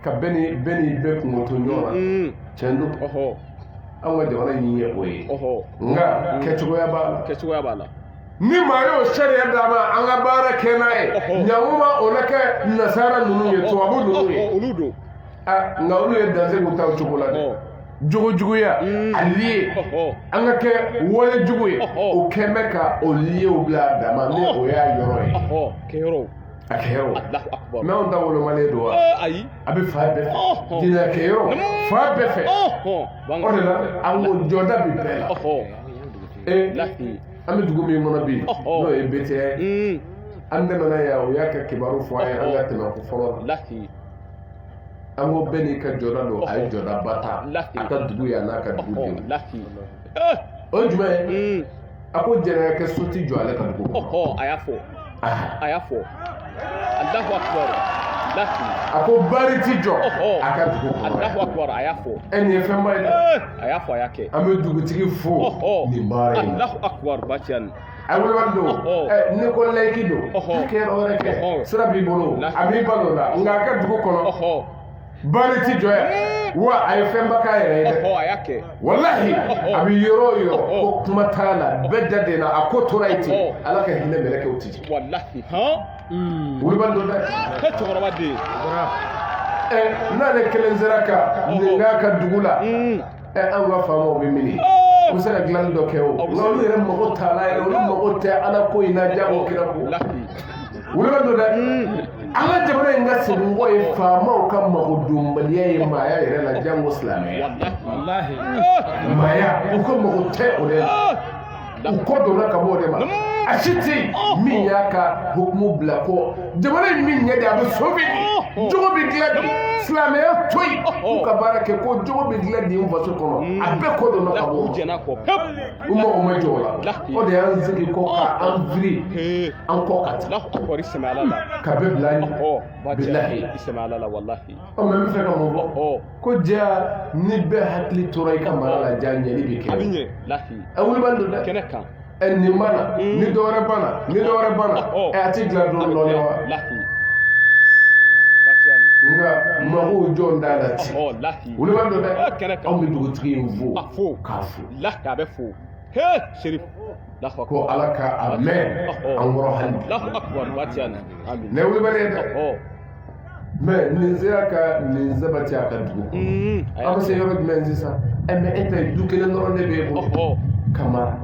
ka bɛɛ ni bɛɛ kungo to ɲɔgɔn na. Tiɲɛ don an ka jamana in ye o ye nka kɛcogoya b'a la. Ni maa y'o sariya d'a ma an ka baara kɛ n'a ye ɲankuma o na kɛ nasara ninnu ye tubabu ninnu ye. Nka olu ye danse k'u ta o cogo la dɛ. Jogojuguya a liye an ka kɛ walejugu ye o kɛn bɛ ka o liyew bila a dama ni o y'a yɔrɔ ye. A kɛyɔrɔ mɛ anw ta wolomalen don wa ayi a bɛ fa bɛɛ fɛ jinɛ kɛyɔrɔ fa bɛɛ fɛ o de la an ko jɔda bɛ bɛɛ la an bɛ dugu min kɔnɔ bi n'o ye BTR ye an dɛmɛna yan o y'a kɛ kibaru fɔ an ye an ka tɛmɛ ko fɔlɔ la an ko bɛɛ n'i ka jɔda don a ye jɔdaba ta a ka dugu yan n'a ka dugu denw o ye jumɛn ye a ko jɛnɛya kɛ so tɛ jɔ ale ka dugu kɔnɔ a y'a fɔ. Allahu akbar. A ko bari ti jɔ a ka dugu kɔnɔ. Allahu akbar a y'a fɔ. Nin ye fɛnba ye dɛ. A y'a fɔ a y'a kɛ. An bɛ dugutigi fo nin baara in na. Allahu akbar baciyani. a wulibali don ni ko layiki don kɛ wɛrɛ kɛ sira b'i bolo a b'i balo la nka a ka dugu kɔnɔ bari ti jɔ yan wa a ye fɛnba k'a yɛrɛ ye dɛ walahi a bɛ yɔrɔ o yɔrɔ ko kuma t'a la bɛɛ da den na a ko tora yen ten ala ka hinɛ mɛlɛkɛw ti wulibali don dɛ cɛkɔrɔba den n'ale kelen sera ka nin k'a ka dugu la an ka faamaw bɛ mini u bɛ se ka dilanni dɔ kɛ o nka olu yɛrɛ mago t'a la yɛrɛ olu mago tɛ ala ko in na jago kira ko wulibali don dɛ an ka jamana in ka segin ye faamaw ka mago donbaliya ye maaya yɛrɛ la jango silamɛya maaya u ka mago tɛ o de la u kɔ donna ka bɔ o de ma a si tɛ yen min y'a ka hukumu bila kɔ jamana in min ɲɛ de a bɛ so bɛ di jogo bɛ dilan di silamɛya to yen k'u ka baara kɛ ko jogo bɛ dilan di n faso kɔnɔ a bɛɛ kɔ donna ka bɔ u mago ma jɔ o la o de y'an sigi kɔ ka an firi an kɔ ka taa ka bɛɛ bila an ye bilahi ɔ mɛ n bɛ fɛ ka mun fɔ ko jaa ni bɛɛ hakili tora i ka mara la jaa ɲɛli bɛ kɛ a wulibali don dɛ nin bana ni dɔwɛrɛ bana a ti dilan dɔɔnin dɔɔnin wa nka mɔgɔw jɔn da la ten wulibali don dɛ anw bɛ dugutigi in fo k'a fo ko ala ka a mɛn an kɔrɔ hali ne wulibali ye dɛ mɛ nin sera ka nin sabati a ka dugu kɔnɔ an bɛ se yɔrɔ jumɛn sisan mɛ e tɛ du kelen dɔrɔn de b'e bolo kamara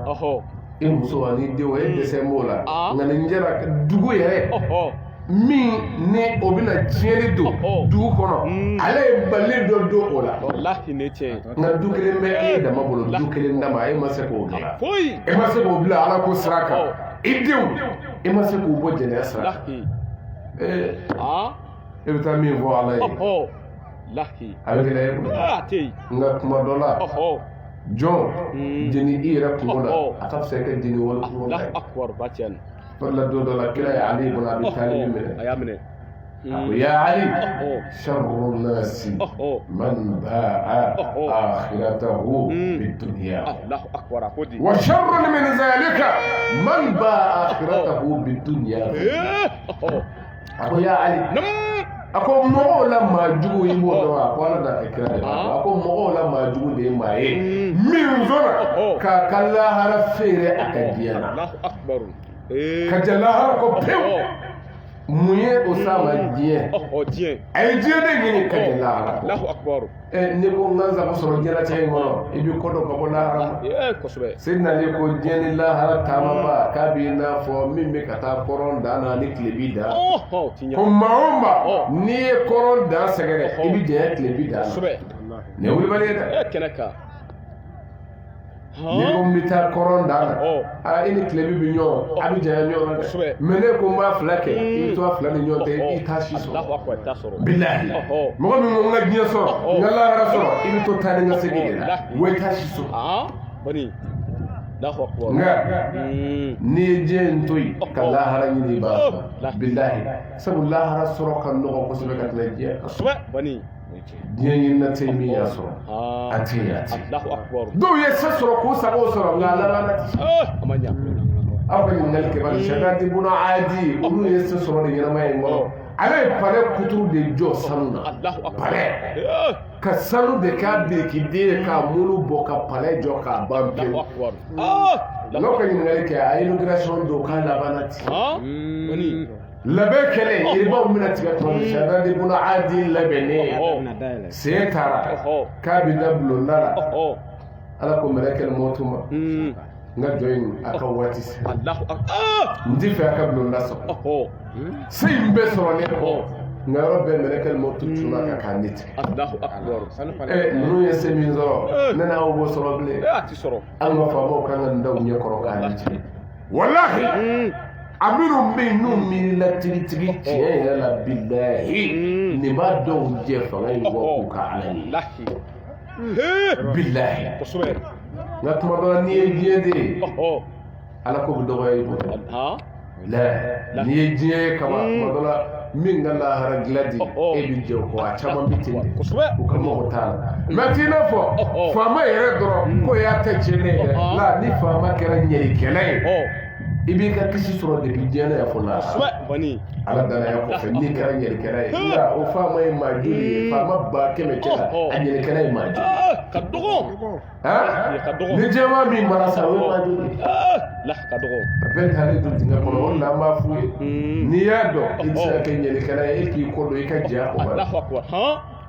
e muso ani denw e dɛsɛ m'o la nka nin jɛra dugu yɛrɛ min ni o bɛna tiɲɛni don dugu kɔnɔ ale ye bali dɔ don o la nka du kelen bɛ e dama bolo du kelen dama e ma se k'o dilan e ma se k'o bila ala ko sira kan i denw e ma se k'u bɔ jɛnɛya sira e bɛ taa min fɔ ala ye a bɛ gɛlɛya e bolo nka kuma dɔ la jɔn jeni i yɛrɛ kungo la a ka fisa ka jeni wolo kungo la fɔlɔ don dɔ la kira ye ali ibn abi talib minɛ a ko ya ali sharru nasi man ba'a akhiratahu bidunya wa sharru min zalika man ba'a akhiratahu bidunya a ko ya ali a ko mɔgɔw la maajugu i b'o dɔn a ko ala n'a ka kira de b'a a ko mɔgɔw la maajugu de ye maa ye min sɔnna k'a ka lahara feere a ka diɲɛ na ka jɛ lahara ko pewu mun ye o s'a ma diɲɛ a ye diɲɛ de ɲini ka jɛ lahara ni ko n ka sago sɔrɔ diɲɛlatigɛ in kɔnɔ i bɛ ko dɔ ka bɔ lahara ma Seydina Ali ko diɲɛ ni lahara taamaba k'a b'i n'a fɔ min bɛ ka taa kɔrɔn dan na ni tile b'i da ko maa o maa n'i ye kɔrɔn dan sɛgɛrɛ i bɛ diɲɛ tile b'i da la nin ye wulibali ye dɛ ni ko n bɛ taa kɔrɔn dan na i ni tile bɛ ɲɔgɔn a bɛ janya ɲɔgɔn na dɛ mɛ ne ko n b'a fila kɛ i bɛ to a fila ni ɲɔgɔn cɛ i t'a si sɔrɔ bilahi mɔgɔ min ko n ka diɲɛ sɔrɔ n ka lahara sɔrɔ i bɛ to taa ni n ka segin de la wa i t'a si sɔrɔ nka n'i ye diɲɛ in to yen ka lahara ɲini i b'a sɔrɔ bilahi sabu lahara sɔrɔ ka nɔgɔ kosɛbɛ ka tɛmɛ diɲɛ kan diɲɛ ɲinina tɛ min y'a sɔrɔ a tɛ yen a tɛ dɔw ye se sɔrɔ k'u sago sɔrɔ nka a laban ti aw ka ɲininkali kɛ bari Sadati ibn Adi olu ye se sɔrɔ ni ɲɛnamaya in kɔnɔ ale ye palais kuturu de jɔ sanu na palais ka sanu de k'a birikiden ye k'a mulu bɔ ka palais jɔ k'a ban pewu n'aw ka ɲininkali kɛ a ye inauguration don k'a laban ti labɛn kɛlɛ yiribaw bɛna tigɛ tuma min Sadati ibn Adi labɛnnen sen taara k'a bɛ da bulonda la ala ko mɛlɛkɛl mɔtu ma n ka jɔ in a ka waati sera n tɛ fɛ a ka bulonda sɔrɔ se in bɛɛ sɔrɔ ne kɔ nka yɔrɔ bɛɛ mɛlɛkɛl mɔtu tuna ka k'a ne tigɛ ninnu ye se min sɔrɔ ne n'aw b'o sɔrɔ bilen an ka faamaw kan ka nin da u ɲɛ kɔrɔ k'a ne tigɛ walahi a minnu bɛ yen n'u miirila tigitigi tiɲɛ yɛrɛ la bilahi nin b'a dɔw jɛ fanga in kɔ k'u ka ala ye bilahi nka tuma dɔ la n'i ye diɲɛ de ye ala ko bɛ dɔgɔya i bolo n'i ye diɲɛ ye kama tuma dɔ la min ka lahara dilan di e bɛ jɛ o kɔ a caman bɛ ten de u ka mɔgɔ t'a la mɛ t'i n'a fɔ faama yɛrɛ dɔrɔn ko y'a tɛ tiɲɛ ne yɛrɛ la ni faama kɛra ɲɛlikɛla ye i b'i ka kisi sɔrɔ depuis diɲɛ ya fɔ la bani ala danaya kɔfɛ n'i kɛra ɲɛlikɛla ye nka o faama ye maa joli ye faama ba 100 cɛ la a ɲɛlikɛla ye maa joli ka dɔgɔ ni jɛma min mara sa o ye maa joli ka dɔgɔ a bɛɛ taalen don dingɛ kɔnɔ o la an b'a f'u ye n'i y'a dɔn i bɛ se ka kɛ ɲɛlikɛla ye e k'i kɔ dɔn i ka jɛ a kɔ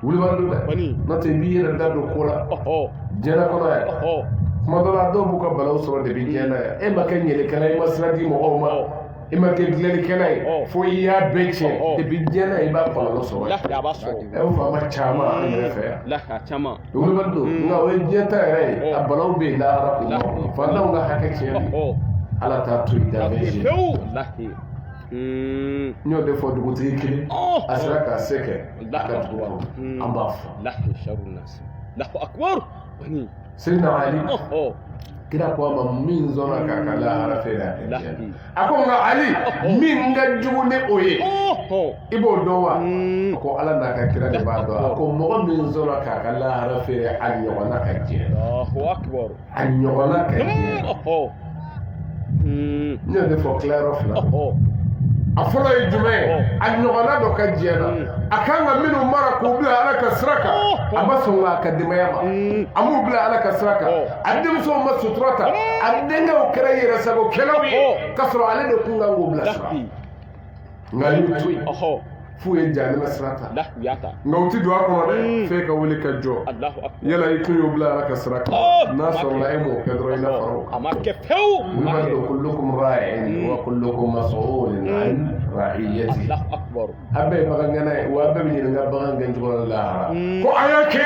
wulibali don dɛ n'o tɛ i b'i yɛrɛ da don ko la diɲɛ kɔnɔ yan kuma dɔ la dɔw b'u ka balaw sɔrɔ depuis diɲɛ na yan e ma kɛ ɲɛlikɛla ye i ma sira di mɔgɔw ma i ma kɛ dilanlikɛla ye fo i y'a bɛɛ tiɲɛ depuis diɲɛ na i b'a kɔlɔlɔ sɔrɔ yen o faama caman an yɛrɛ fɛ yan wulibali don nka o ye diɲɛ ta yɛrɛ ye a balaw bɛ yen lahara kun fantanw ka hakɛ tiɲɛli ala t'a to i da bɛ n y'o de fɔ dugutigi kelen a sera k'a se kɛ a ka dugu kɔnɔ an b'a fɔ Seydina Ali kira ko a ma min sɔnna k'a ka lahara feere a kɛ diɲɛ a ko nka Ali min ka jugu ni o ye i b'o dɔn wa a ko ala n'a ka kira de b'a dɔn a ko mɔgɔ min sɔnna k'a ka lahara feere a ɲɔgɔnna ka diɲɛ a ɲɔgɔnna ka diɲɛ n y'o de fɔ tilayɔrɔ fila a fɔlɔ ye jumɛn ye a ɲɔgɔnna dɔ ka diɲɛ na a kan ka minnu mara k'u bila ala ka sira kan a ma sɔn k'a ka denbaya ma a m'u bila ala ka sira kan a denmusow ma sutura ta a denkɛw kɛra yɛrɛsagokɛlaw ye k'a sɔrɔ ale de kun kan k'u bila sira nka y'u to yen f'u ye jahanama sira ta nka u ti don a kɔnɔ dɛ f'e ka wuli ka jɔ yala i tun y'u bila ala ka sira kan n'a sɔrɔla e m'o kɛ dɔrɔn i na fara o kan wulibali don kullukum raa'in wa kullukum mas'ulun an ra'iyatihi a bɛɛ ye bagangɛnna ye wa a bɛɛ bɛ ɲininka bagan gɛncogo la lahara ko a y'a kɛ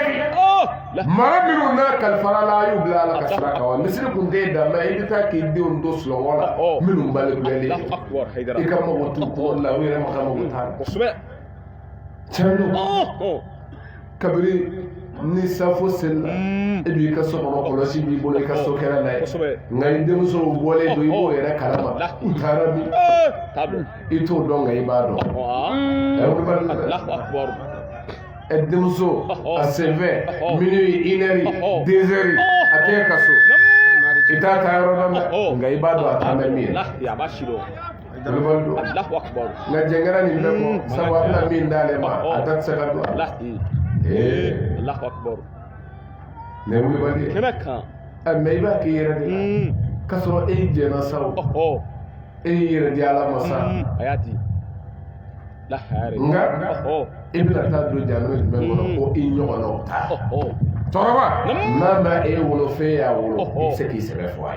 mara minnu n'a kalifara la a y'u bila ala ka sira kan wa misiri kun tɛ dan mɛ i bɛ taa k'i denw to sulɔngɔ la minnu balekuyalen i ka mago t'u kɔrɔ la u yɛrɛ ma ka mago t'a la tiɲɛ don kabiri ni safo selila e b'i ka so kɔnɔ kɔlɔsi b'i bolo i ka so kɛra n'a ye nka i denmusow bɔlen don i b'o yɛrɛ kalama u taara min i t'o dɔn nka i b'a dɔn denmuso a senfɛ minuit 1 heure 2 heures a t'e ka so i t'a ta yɔrɔ dɔn dɛ nka i b'a dɔn a taa bɛ min ye wulibali don nka jɛngɛrɛ nin bɛɛ kɔ sabu a bɛna min d'ale ma a da tɛ se ka don a la mais wulibali ye mais i b'a k'i yɛrɛ de la k'a sɔrɔ e y'i jɛnna sa o e y'i yɛrɛ di ala ma sa nka e bɛna taa don jahanama jumɛn kɔnɔ ko i ɲɔgɔnnaw ta cɛkɔrɔba n'a ma e wolo f'e y'a wolo i bɛ se k'i sɛbɛ fɔ a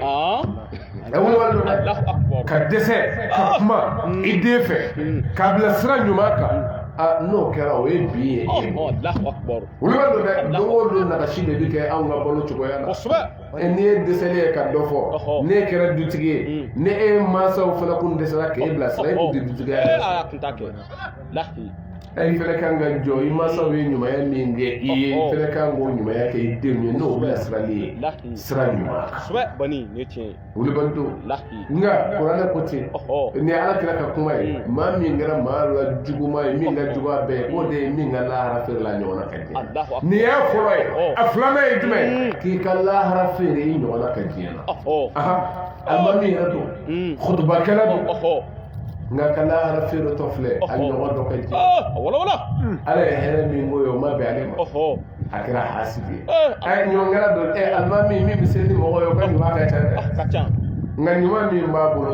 ye wulibali don dɛ ka dɛsɛ ka kuma i den fɛ k'a bila sira ɲuman kan n'o kɛra o ye bi ye wulibali don dɛ don o don nagasi de bɛ kɛ anw ka balo cogoya la n'i ye dɛsɛli ye ka dɔ fɔ n'e kɛra dutigi ye ni e mansaw fana kun dɛsɛra k'e bilasira e kun tɛ dutigiya yɛrɛ i fɛnɛ kan ka jɔ i mansaw ye ɲumanya min kɛ i ye i fɛnɛ kan k'o ɲumanya kɛ i denw ye n'o bilasirali ye sira ɲuman kan wulibali don nka kuranɛ ko ten ni ala kɛra ka kuma ye maa min kɛra maa la juguman ye min ka jugu a bɛɛ ye o de ye min ka lahara feere la ɲɔgɔnna ka diɲɛ nin y'a fɔlɔ ye a filanan ye jumɛn k'i ka lahara feere i ɲɔgɔnna ka diɲɛ na a ma min yɛrɛ don khutubakɛla don nka ka lahara feere tɔ filɛ a ɲɔgɔn dɔ ka diɲɛ ala ye hɛrɛ min ko ye o ma bɛn ale ma a kɛra hasidi ye a ye ɲɔgɔnkɛla don alimami min bɛ se ni mɔgɔ ye o ka ɲuman ka ca dɛ nka ɲuman min b'a bolo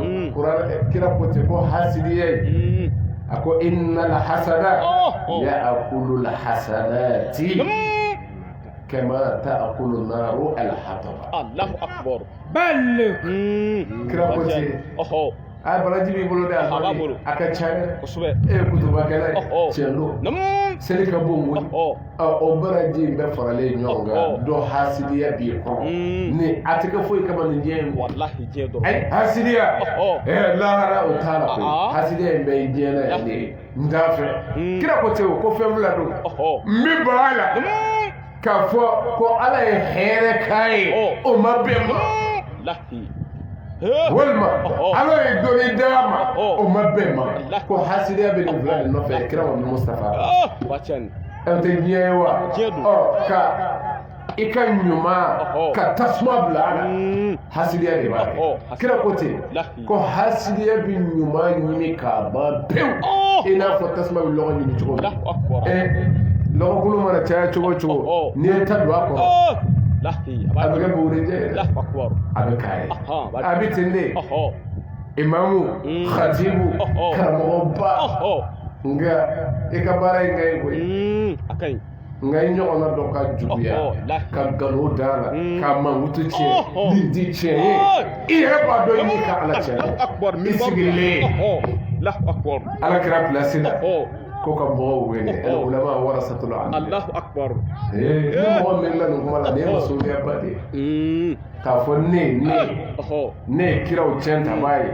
kira ko ten ko hasidiya ye a ko innal hasada ya'kulu al hasanati kama ta'kulu naru al hataba Allahu akbar kira ko ten a baraji b'i bolo dɛ a ka ca dɛ e ye kutubakɛla ye tiɲɛ don seli ka bon wuli o baraji in bɛɛ faralen ɲɔgɔn kan dɔ hasidiya b'i kɔnɔ ni a tɛ kɛ foyi kama nin diɲɛ in ayi hasidiya lahara o t'a la koyi hasidiya in bɛɛ ye diɲɛ na yan de n t'a fɛ kira ko ten o ko fɛn fila don n bɛ ban a la k'a fɔ ko ala ye hɛrɛ k'a ye o ma bɛn ma walima ala ye dɔnni d'a ma o ma bɛn ma ko hasidiya bɛ nin fila de nɔfɛ kira Muhammadu Mustafa aw tɛ diɲɛ ye wa ka i ka ɲuman ka tasuma bila a la hasidiya de b'a kɛ kira ko ten ko hasidiya bɛ ɲuman ɲini k'a ban pewu i n'a fɔ tasuma bɛ lɔgɔ ɲini cogo min lɔgɔkulu mana caya cogo o cogo n'i ye ta don a kɔrɔ a bɛ kɛ bugurijɛ yɛrɛ a bɛ k'a ye a bɛ ten de imamu khatibu karamɔgɔba nka i ka baara in ka ɲi koyi nka i ɲɔgɔnna dɔ ka juguya ka nkalon da la ka mankutu tiɲɛ nin ti tiɲɛ ye i yɛrɛ b'a dɔn i n'i ka ala cɛ i sigilen ala kɛra pilasi la ko ka mɔgɔw wele ulama warasatul anbiya ni mɔgɔ min la nin kuma la nin ye masuliyaba de ye k'a fɔ ne ye kiraw tiɲɛ taba ye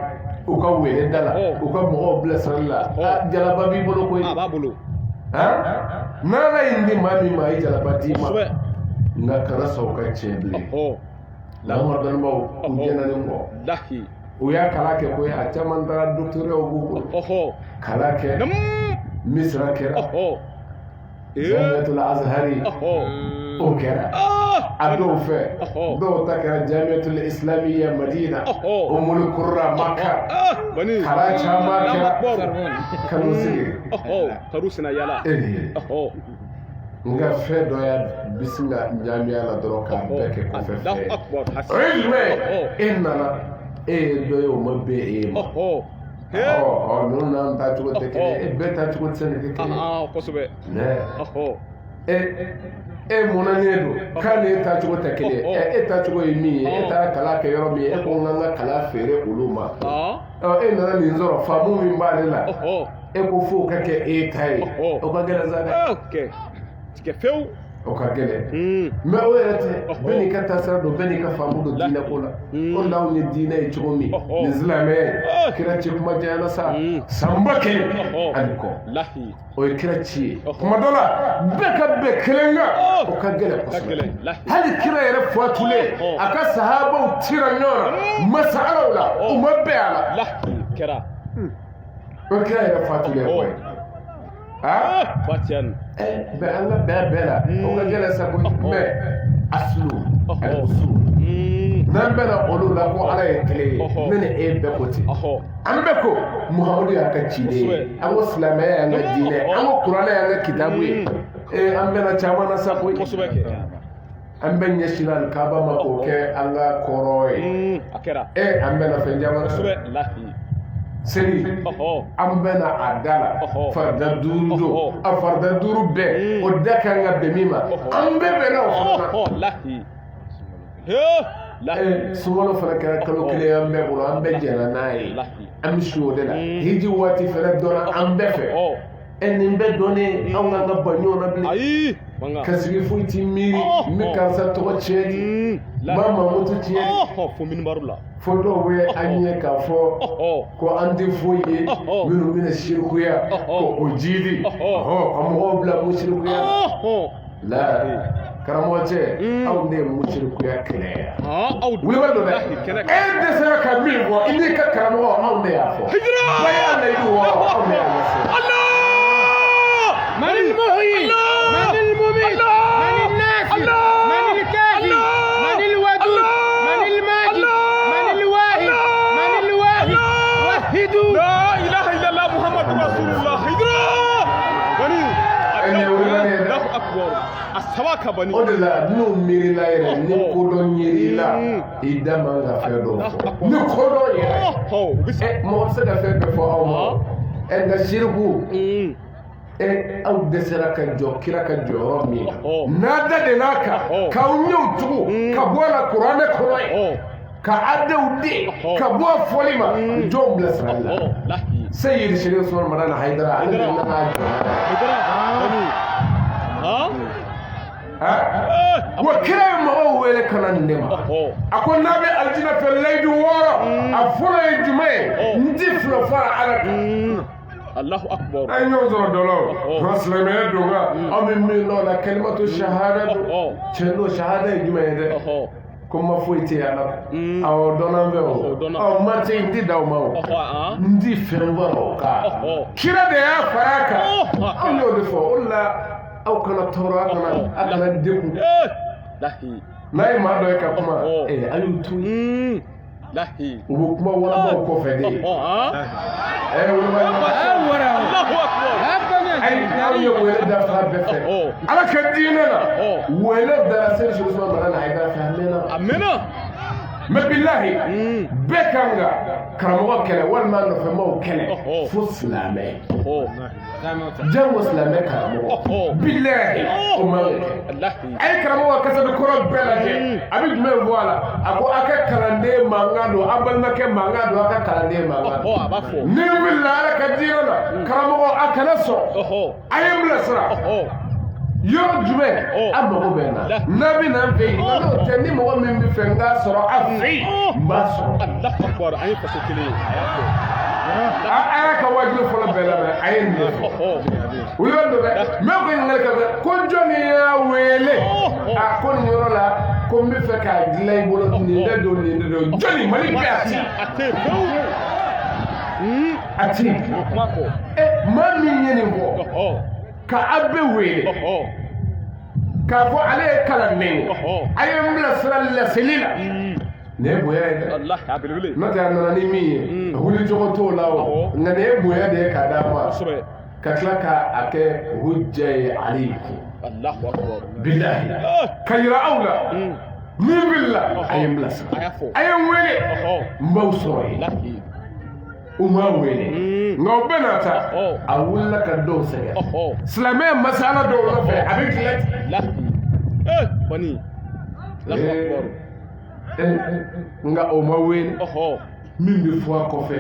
u ka wele da la u ka mɔgɔw bilasirali la jalaba b'i bolo koyi n'ala ye di maa min ma a ye jalaba d'i ma nka kana sɔn u ka tiɲɛ bilen lamɔdɔnnibaw u jɛnɛnen kɔ u y'a kalan kɛ koyi a caman taara docteur b'u bolo kalan kɛ misra kɛra jamiatul azhari o kɛra a dɔw fɛ dɔw ta kɛra jamiatul islamiyya madina umul qurra makka kalan caman kɛra kanu sigi karu sina yala nka fɛn dɔ y'a bisimila jamiya la dɔrɔn k'a bɛɛ kɛ kɔfɛ fɛn o ye jumɛn e nana e ye dɔ ye o ma bɛn e ma ninnu n'an taacogo tɛ kelen e bɛɛ taacogo tɛ se ka kɛ kelen e munnanen don k'a ni e taacogo tɛ kelen e taacogo ye min ye e taara kalan kɛ yɔrɔ min ye e ko n ka n ka kalan feere olu ma e nana nin sɔrɔ faamu min b'ale la e ko fo ka kɛ e ta ye o ka gɛlɛn sa dɛ o ka gɛlɛn mɛ o yɛrɛ tɛ bɛɛ n'i ka taasira don bɛɛ n'i ka faamu don diinɛ ko la o la anw ye diinɛ ye cogo min nin silamɛya kira ci kuma janyana sa san ba kelen ani kɔ o ye kira ci ye kuma dɔ la bɛɛ ka bɛn kelen kan o ka gɛlɛn kosɛbɛ hali kira yɛrɛ fatulen a ka sahabaw cira ɲɔgɔn na masalaw la u ma bɛn a la o kira yɛrɛ fatulen koyi Fatiyan bɛ an ka bɛɛ la o ka gɛlɛn sa koyi mɛ aslu ani usul n'an bɛnna olu la ko ala ye kelen ye ne ni e bɛɛ ko ten an bɛɛ ko muhamadu y'a ka ciden ye an ko silamɛya y'an ka diinɛ an ko kuranɛ y'an ka kitabu ye an bɛnna caman na sa koyi an bɛ ɲɛsin alikaba ma k'o kɛ an ka kɔrɔ ye an bɛnna fɛn caman na seli an bɛna a da la farida duuru don a farida duuru bɛɛ o da kan ka bɛn min ma an bɛɛ bɛnna o fana na sunkalo fana kɛra kalo kelen an bɛɛ bolo an bɛɛ jɛnna n'a ye an bɛ su o de la hiji waati fana dɔnna an bɛɛ fɛ nin bɛɛ dɔnnen anw ka ban ɲɔgɔn na bilen ka sigi foyi t'i miiri n bɛ karisa tɔgɔ tiɲɛ di n b'a mamutu tiɲɛ di fo dɔw bɛ an ɲɛ k'a fɔ ko an tɛ foyi ye minnu bɛna sirikuya ko o jidi ka mɔgɔw bila musirikuya la karamɔgɔ cɛ aw de ye musirikuya kɛlɛya wulibali don dɛ e dɛsɛra ka min fɔ i n'i ka karamɔgɔ anw de y'a fɔ wa y'a layidu wɔɔrɔ anw de y'a lase من المحيي من المميت من النافع من الكافي من الودود من الماجد من الواهب من الواهب وحدوا لا اله الا الله محمد رسول الله هجرة بني الله اكبر السواك بني o de la n'o miirila yɛrɛ ni kodɔn yerila i da man ka fɛn dɔw fɔ ni kodɔn yɛrɛ mɔgɔ tɛ se ka fɛn bɛɛ fɔ aw ma nka siriku aw dɛsɛra ka jɔ kira ka jɔyɔrɔ min n'a da de n'a kan k'aw ɲɛw tugu ka bɔ a la kuranɛ kɔnɔ ye ka adew den ka bɔ a fɔli ma jɔnw bilasirali la Seyidi Sharif Usman Madana Haidara ale de nana jɔ wa kira ye mɔgɔw wele ka na nin de ma a ko n'a bɛ alijinɛ fɛ layidu wɔɔrɔ a fɔlɔ ye jumɛn ye n ti fila fara ala kan Allahu akbar ay ñoo soro dolo muslimé dunga ami mi no la kalimatu shahada cendo shahada e juma de ko ma foyti ala aw donan be o ma te ndi daw ma o ndi ferwa ka kira de ya faraka aw yo de fo ulla aw kana tora kana akana deku lahi n'a ye maa dɔ ye ka kuma a y'u to yen lahi u bɛ kuma walabaw kɔfɛ de aw ye wele dafa bɛɛ fɛ ala ka diinɛ na wele dara seli sɔrɔ mara na a ye dafa a mɛnna mɛ bilahi bɛɛ kan ka karamɔgɔ kɛlɛ walima nɔfɛmaw kɛlɛ fo silamɛ jango silamɛ karamɔgɔ bilahi o ma kɛ a ye karamɔgɔ kasadi kɔrɔ bɛɛ lajɛ a bɛ jumɛn fɔ a la a ko a ka kalanden mankan don a balimakɛ mankan don a ka kalanden mankan don ni wulila ala ka diinɛ na karamɔgɔ a kana sɔn a ye n bilasira yɔrɔ jumɛn a mago bɛ n na n'a bɛ na n fɛ yen n'o tɛ ni mɔgɔ min bɛ fɛ n k'a sɔrɔ a fɛ yen n b'a sɔrɔ an ye faso kelen ye a y'a ka wajibi fɔlɔ bɛɛ lamɛn a ye nin de fɔ u y'o don dɛ mɛ ko ɲininkali ka kɛ ko jɔnni y'a wele a ko nin yɔrɔ la ko n bɛ fɛ k'a dilan i bolo nin de don nin de don jɔnni mali bɛɛ a ti a ti maa min ye nin fɔ ka a bɛ wele k'a fɔ ale ye kalanden ye a ye n bilasira laseli la nin ye bonya ye dɛ n'o tɛ a nana ni min ye a wuli cogo t'o la o nka nin ye bonya de ye k'a d'a ma ka tila k'a kɛ hujja ye ale kun bilahi ka yira aw la min wulila a ye n bilasira a ye n wele n b'aw sɔrɔ yen u m'a wele nka o bɛɛ n'a ta a wulila ka dɔw sɛgɛn silamɛ masala dɔw nɔfɛ a bɛ tilɛ nka o ma wele min bɛ fɔ a kɔfɛ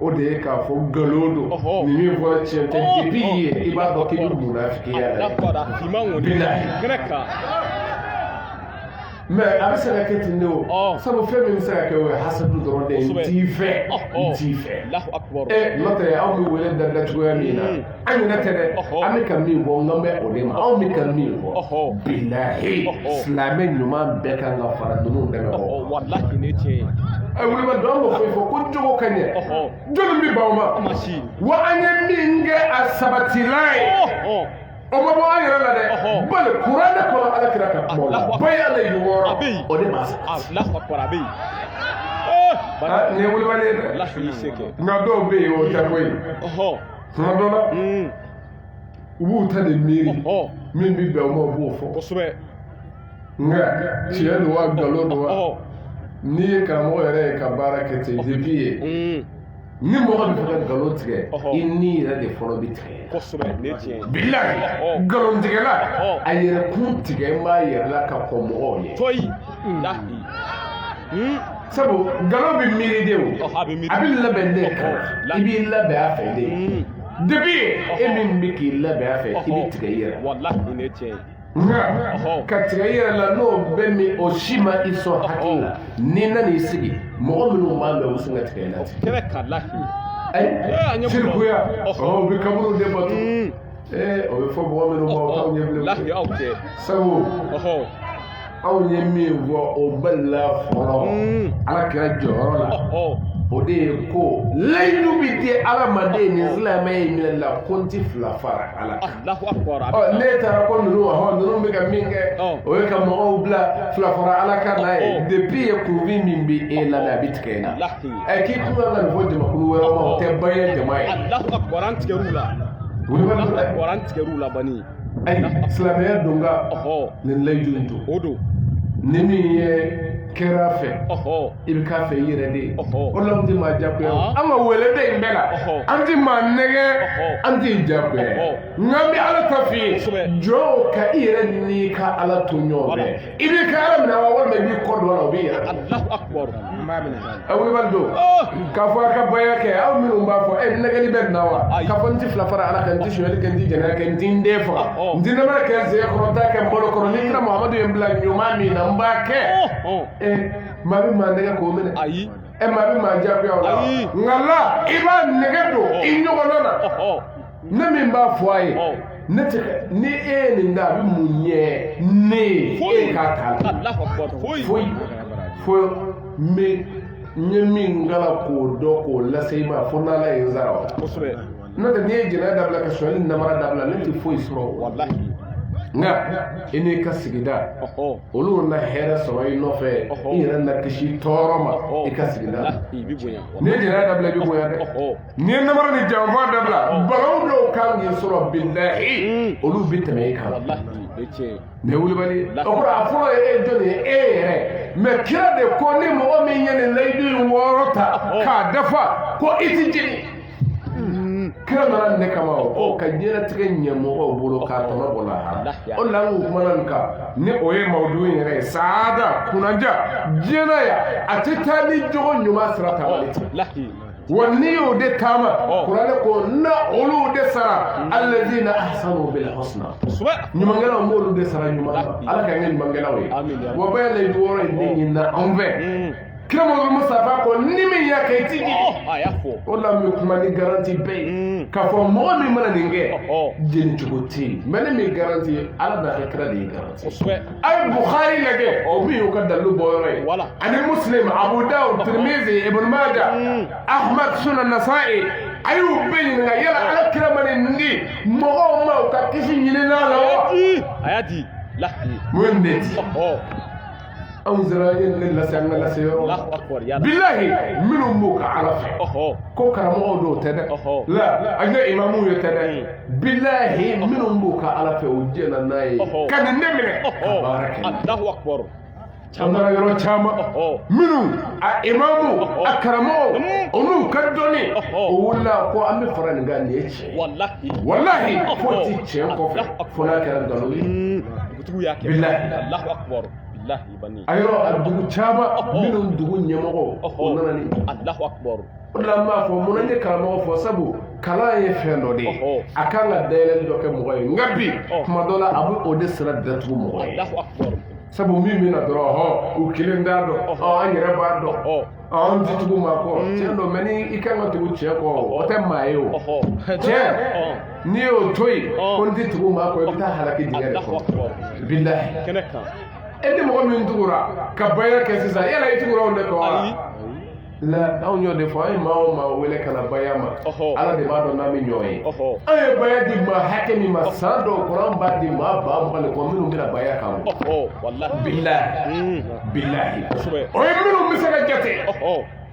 o de ye k'a fɔ nkalon don nin min fɔra tiɲɛ tɛ depuis yen i b'a dɔn k'i bɛ munafikiya la mɛ a bɛ se ka kɛ ten de o sabu fɛn min bɛ se ka kɛ o ye hasadu dɔrɔn de ye n t'i fɛ n t'i fɛ n'o tɛ aw bɛ wele da cogoya min na an yɛrɛ tɛ dɛ an bɛ ka min fɔ n kan bɛ o de ma anw bɛ ka min fɔ bilahi silamɛ ɲuman bɛɛ kan ka fara ninnu dɛmɛ o wulima don an b'o fɔ ko jogo ka ɲɛ jɔnni bɛ ban o ma wa an ye min kɛ a sabatilan ye o ma bɔ an yɛrɛ la dɛ bali kuran de kɔnɔ ala kira ka kuma la bɛɛ y'ala yi wɔɔrɔ o de b'a sabati nin ye wulibali ye dɛ nka dɔw bɛ yen o tɛ ko ye tuma dɔ la u b'u ta de miiri min bɛ bɛn o ma o b'o fɔ nka tiɲɛ don wa nkalon don wa n'i ye karamɔgɔ yɛrɛ ye ka baara kɛ ten depuis yen ni mɔgɔ bɛ fɛ ka nkalon tigɛ i ni yɛrɛ de fɔlɔ bɛ tigɛ bilahi nkalon tigɛla a yɛrɛ kun tigɛ n b'a yɛrɛ la ka kɔn mɔgɔw ye sabu nkalon bɛ miiri de o a bɛ labɛn de kan i b'i labɛn a fɛ de depuis e min bɛ k'i labɛn a fɛ i bɛ tigɛ i yɛrɛ nka ka tigɛ i yɛrɛ la n'o bɛ min o si ma i sɔn hakili la n'i nan'i sigi mɔgɔ minnu b'a mɛn o bɛ sin ka tigɛ i la ten sirikuya u bɛ kaburu de bato o bɛ fɔ mɔgɔ minnu ma o t'anw ɲɛ bilen sabu anw ye min fɔ o balila fɔlɔ ala kɛra jɔyɔrɔ la o de ye ko layidu bɛ di adamaden ni silamɛ ye minɛ la ko n tɛ fila fara ala kan ne taara ko ninnu bɛ ka min kɛ o ye ka mɔgɔw bila fila fara ala kan n'a ye depuis ye kurufin min bɛ e la a bɛ tigɛ e la k'i kun ka nin fɔ jamakulu wɛrɛ ma o tɛ bange jama ye ayi silamɛya don ka nin layidu in don ni min ye kɛra fɛ i bɛ k'a fɛ i yɛrɛ de ye o la an tɛ maa diyagoya an ka welede in bɛɛ la an tɛ maa nɛgɛ an tɛ diyagoya nka n bɛ ala ta f'i ye jɔ ka i yɛrɛ n'i ka ala to ɲɔgɔn fɛ i b'i ka ala minɛ wa walima i b'i kɔ don a la o b'i yɛrɛ a wulibali don k'a fɔ a ka baya kɛ aw minnu b'a fɔ nɛgɛli bɛ nin na wa k'a fɔ n tɛ fila fara ala kan n tɛ sonyali kɛ n tɛ jɛnɛya kɛ n tɛ n den faga n tɛ namara kɛ n sen kɔrɔ t'a kɛ n bolo kɔrɔ n'i kɛra muhamadu ye n bila ɲuman min na n b'a kɛ maa bɛ maa nɛgɛ k'o minɛ maa bɛ maa diyagoya o la nka la i b'a nɛgɛ don i ɲɔgɔnna na ne min b'a fɔ a ye ne tɛ ni e ye nin da a bɛ mun ɲɛ ne ye e k'a ta la foyi n ye min kala k'o dɔn k'o lase i ma fo n'ala ye n sara o la n'o tɛ n'i ye jɛnɛya dabila ka sonyali namara dabila ne tɛ foyi sɔrɔ o nka i n'i ka sigida olu na hɛrɛ sɔrɔ i nɔfɛ i yɛrɛ na kisi tɔɔrɔ ma i ka sigida n'i ye jɛnɛya dabila i bɛ bonya dɛ n'i ye namara ni janfa dabila balawu dɔw kan k'i sɔrɔ bilahi olu bɛ tɛmɛ i kan nin ye wulibali o kɔrɔ a fɔlɔ ye e jɔn ye e yɛrɛ mɛ kira de ko ni mɔgɔ min ye nin layidu wɔɔrɔ ta k'a dafa ko i ti jeni kira nana ne kama o ka diɲɛlatigɛ ɲɛmɔgɔw bolo k'a tɔnɔ bɔ lahara o de la an kun kumana nin kan ni o ye mawudu in yɛrɛ ye saada kunnaja diɲɛna ya a tɛ taa ni jogo ɲuman sira taamali tɛ wa n'i y'o de taama kuranɛ ko na olu de sara allazina ahsanu bil husna ɲumankɛlaw m'olu de sara ɲuman ala ka kɛ ɲumankɛlaw ye wa bɛɛ layidu wɔɔrɔ in de ɲinina anw fɛ kira Muhammadu Mustafa ko ni min y'a kɛ i ti jeni o la n bɛ kuma ni garanti bɛɛ ye k'a fɔ mɔgɔ min mana nin kɛ jeni cogo tɛ yen mɛ ne min garanti ye ala n'a kɛ kira de ye garanti a ye Bukhari lajɛ o min y'u ka dalilu bɔ yɔrɔ ye ani Muslim Abu Dawud Tirmizi Ibn Majah Ahmad Sunan Nasa'i a y'u bɛɛ ɲininka yala ala kira ma nin di mɔgɔw ma u ka kisi ɲini n'a la wa a y'a di mun de di anw sera ye ne lase an ka lase yɔrɔ la bilahi minnu b'u ka ala fɛ ko karamɔgɔw dɔw tɛ dɛ la a kɛ imamuw ye tɛ dɛ bilahi minnu b'u ka ala fɛ u jɛna n'a ye ka nin ne minɛ ka baara kɛ an taara yɔrɔ caman minnu a imamu a karamɔgɔw olu ka dɔnni o wulila ko an bɛ fara nin kan nin ye tiɲɛ walahi fo ti tiɲɛ kɔfɛ fo n'a kɛra nkalon ye bilahi a yɔrɔ a dugu caman minnu dugu ɲɛmɔgɔ o nana ni o de la n b'a fɔ mun ye karamɔgɔ fɔ sabu kalan ye fɛn dɔ de ye a kan ka dayɛlɛli dɔ kɛ mɔgɔ ye nka bi tuma dɔ la a bɛ o de sira datugu mɔgɔ ye sabu min bɛ na dɔrɔn u kelen t'a dɔn an yɛrɛ b'a dɔn an ti tugu maa kɔ tiɲɛ don mɛ ni i kan ka tugu tiɲɛ kɔ o tɛ maa ye o tiɲɛ n'i y'o to yen ko n ti tugu maa kɔ i bɛ taa halaki dingɛ de kɔnɔ bilahi e ni mɔgɔ min tugura ka baya kɛ sisan yala i tugura o de kɔ wa la anw y'o de fɔ an ye maa o maa wele ka na baya ma ala de b'a dɔn n'an bɛ ɲɔgɔn ye an ye baya di maa hakɛ min ma san dɔw kɔnɔ an b'a di maa ba mugan de kɔ minnu bɛna baya kan bilahi bilahi o ye minnu bɛ se ka jate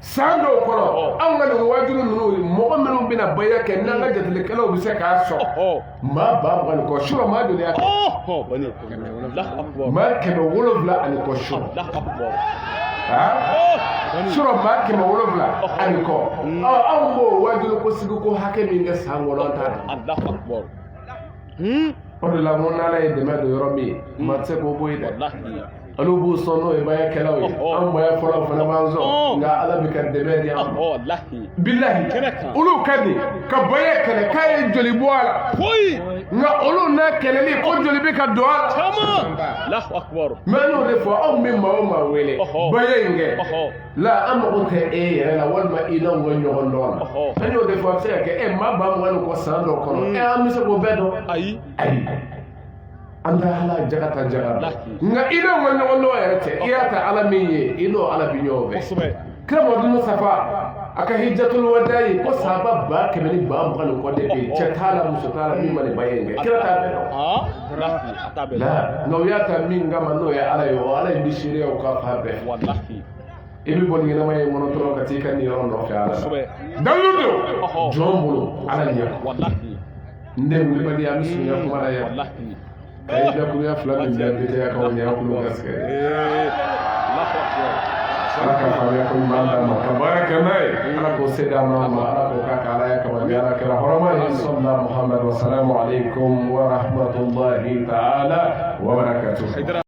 san dɔw kɔnɔ anw ka nin wajulu ninnu mɔgɔ minnu bɛna baya kɛ n'an ka jatelikɛlaw bɛ se k'a sɔrɔ maa ba mugan de kɔ sura maa joli y'a kɛ maa 700 ani kɔ sura sura maa 700 ani kɔ anw b'o wajulu ko sigi ko hakɛ min kɛ san kɔnɔ an t'a dɔn o de la n ko n'ala ye dɛmɛ don yɔrɔ min maa tɛ se k'o bɔ yen dɛ olu b'u sɔn n'o ye bayakɛlaw ye an baya fɔlɔ fana b'an sɔn nka ala bɛ ka dɛmɛ di an ma bilahi olu ka di ka baya kɛlɛ k'a ye joli bɔ a la nka olu n'a kɛlɛli ko joli bɛ ka don a la mɛ n'o de fɔ anw bɛ maa o maa wele baya in kɛ la an mago tɛ e yɛrɛ la walima i n'anw ka ɲɔgɔn dɔn la an y'o de fɔ a bɛ se ka kɛ maa ba mugan kɔ san dɔ kɔnɔ an bɛ se k'o bɛɛ dɔn ayi an tɛ ala jaga ta jaga la nka i n'anw ka ɲɔgɔn dɔn yɛrɛ tɛ i y'a ta ala min ye i n'o ala bɛ ɲɔgɔn fɛ kira Muhamadu Mustafa a ka hijatul wada ye ko sahaba ba 120 kɔ de bɛ yen cɛ t'a la muso t'a la min ma nin ba ye kɛ kira t'a bɛɛ dɔn nka o y'a ta min kama n'o ye ala ye o ala ye misiriyaw ka fa bɛɛ i bɛ bɔ nin ɲɛnama ye kɔnɔ dɔrɔn ka t'i ka nin yɔrɔ nɔfɛ ala la dalilu don jɔn bolo ala ɲɛ n den wulibali an bɛ surunya kuma la yan a ye dakuruya 2 min bila bitɛya kaw ɲɛ an kulo ka sɛgɛ ala ka faamuya ko ɲuman d'a ma ka baara kɛ n'a ye ala k'o se d'an ma ala k'o k'a ka ala ye kabali ala kɛra hɔrɔma ye sɔlila muhamadu wasalamu alaikum wa rahmatulahi ta'ala wa barakatuh